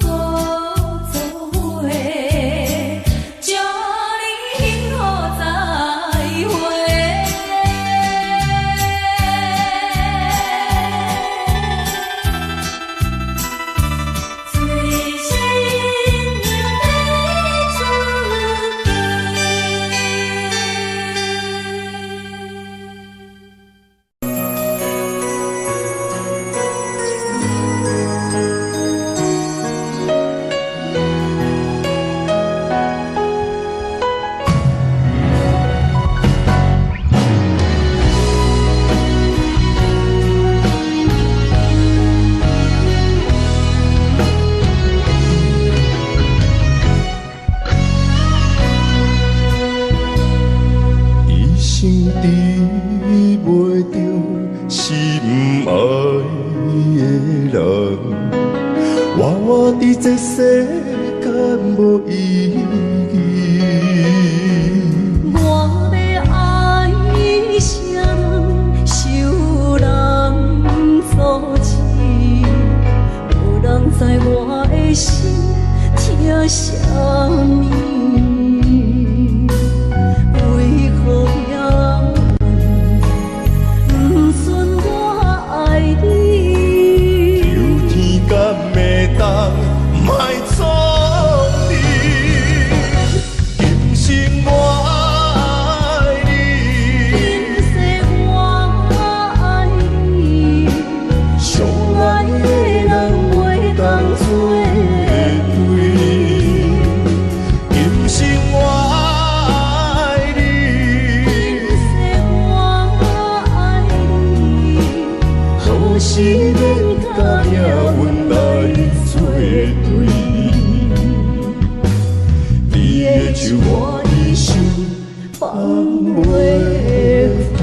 搁做伙，祝你幸福再会。做新娘要出一生治袂着心爱的人，我伫这世间无意义。我要爱谁人，受人阻止，无人知我的心疼啥物。为何也不顺我爱你？有天敢会当莫错你，今生我爱你，今世我爱你，相爱的人袂当做对。今生我爱你，今世我爱你，何时免甲命运来作对？你的手我的手，放袂开。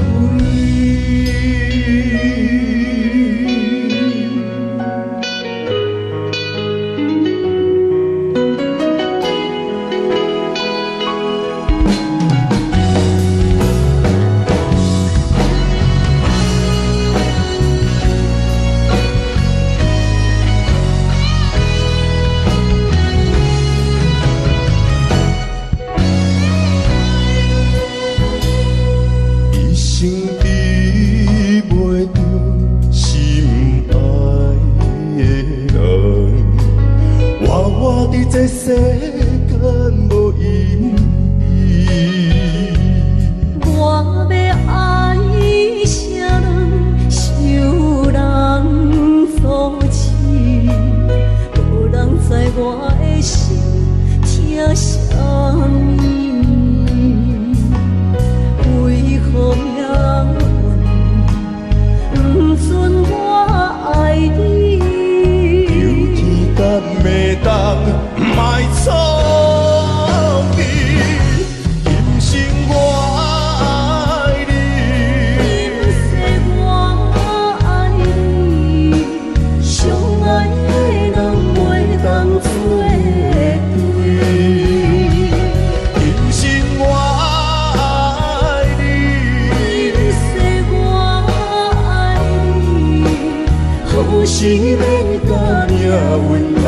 是要甲命运来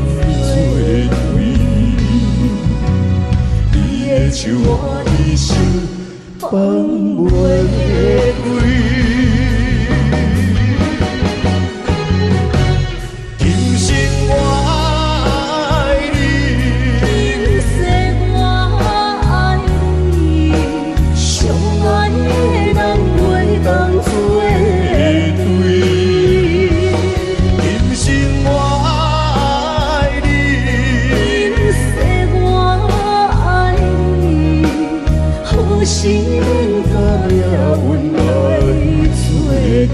作对，你的手我一生放袂开。今生我爱你，今世我爱你，相爱的人袂当作对。今生我爱你，今世我爱你，何时免甲命运来作对？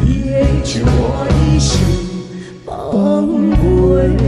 你的手我一生放袂开。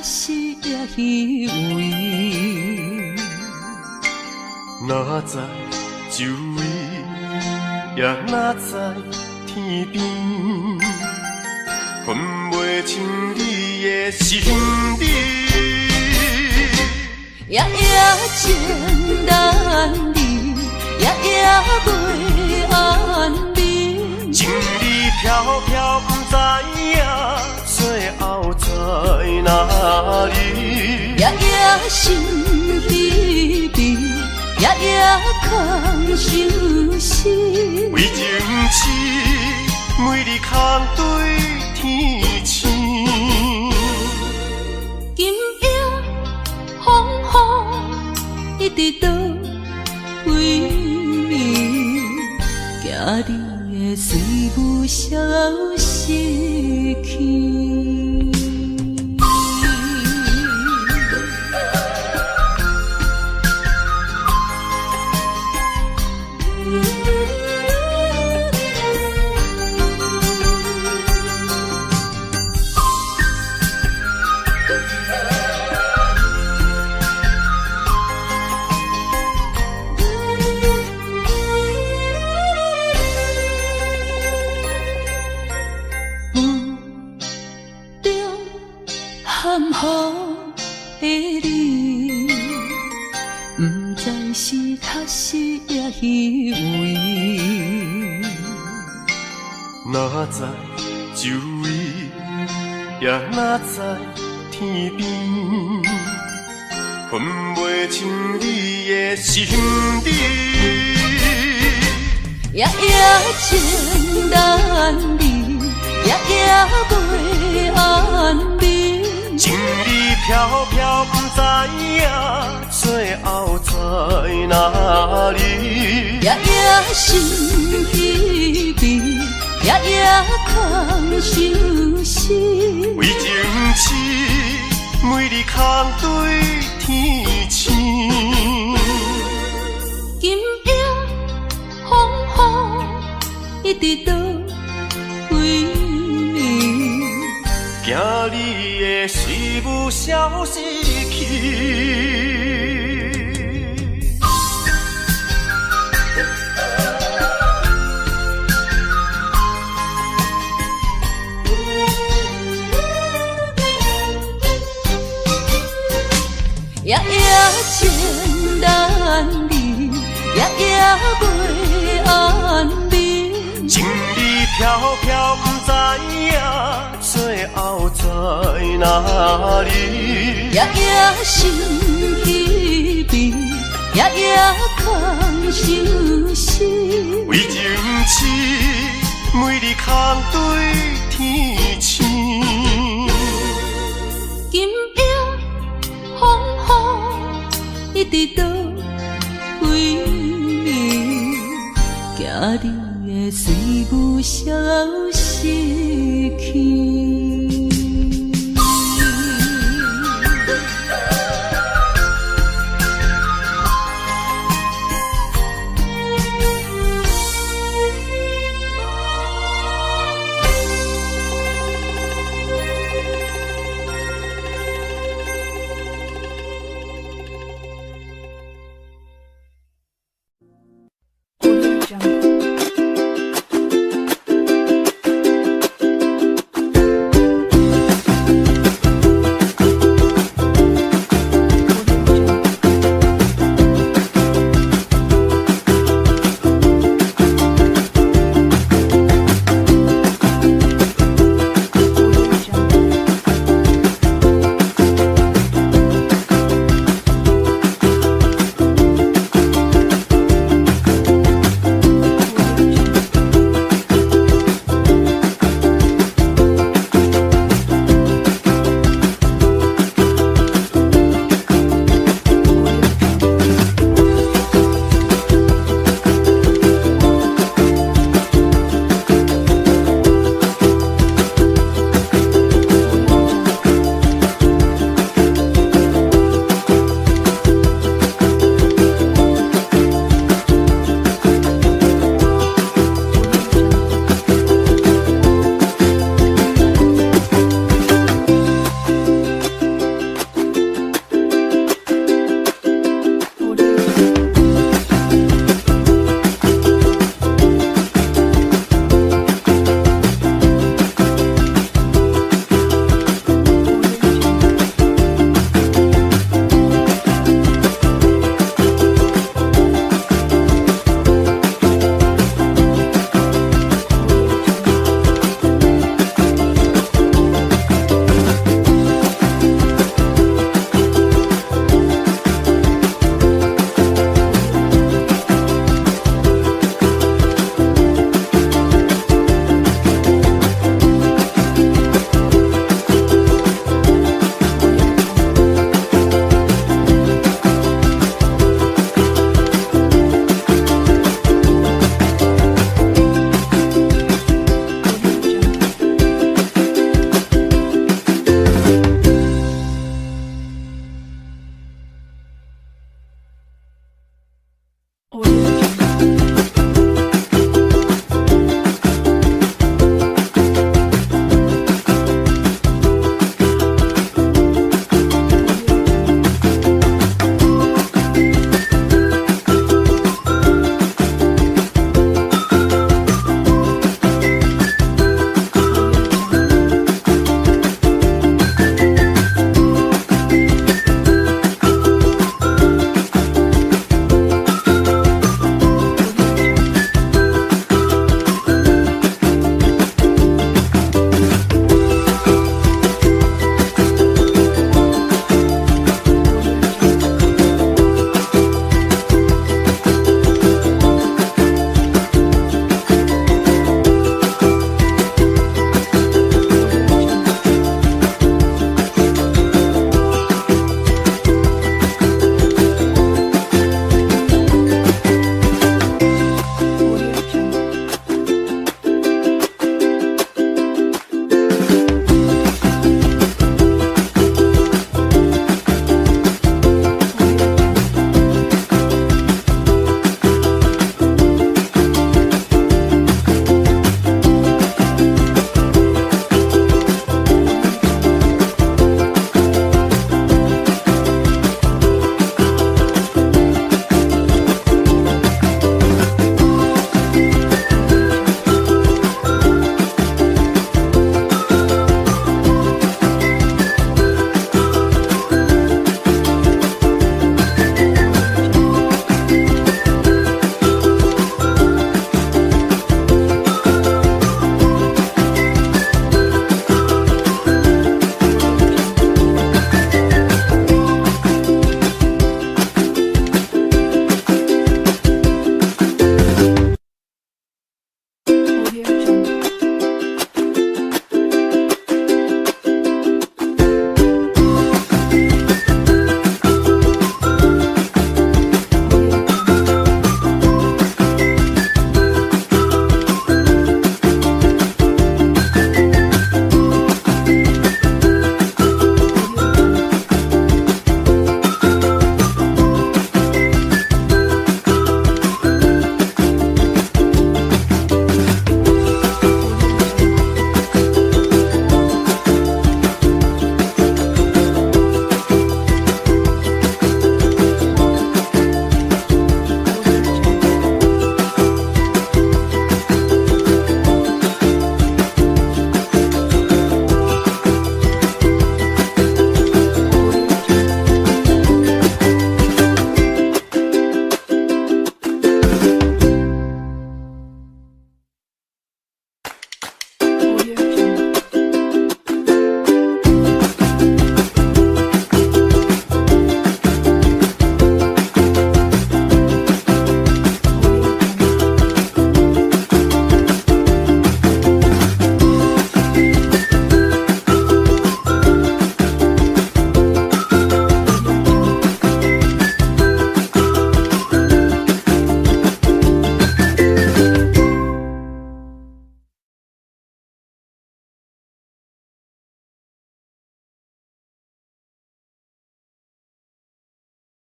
实也虚伪。哪知周围，也哪知天边，分袂清你的心理。夜夜情难离，夜夜袂安眠。情意飘飘，不知影最后在哪里。夜夜心悲悲，夜夜空相思。为情痴，每日空对天星。今夜风雨一直倒位，惊你的随舞消失去。含糊的你，不知是确实也虚伪。哪知周围，也哪知天边，分袂清你的心理。夜夜情难离，夜夜袂安眠。情意飘飘，不知影最后在哪里。夜夜心悲悲，夜夜空相思。为情痴，每日空对天星。今夜风雨一直倒位，惊你的随舞消失去。夜夜情难离，夜夜袂安眠。情意飘飘，不知影最后在哪里。夜夜心悲悲，夜夜空相思。为情痴，每日空对天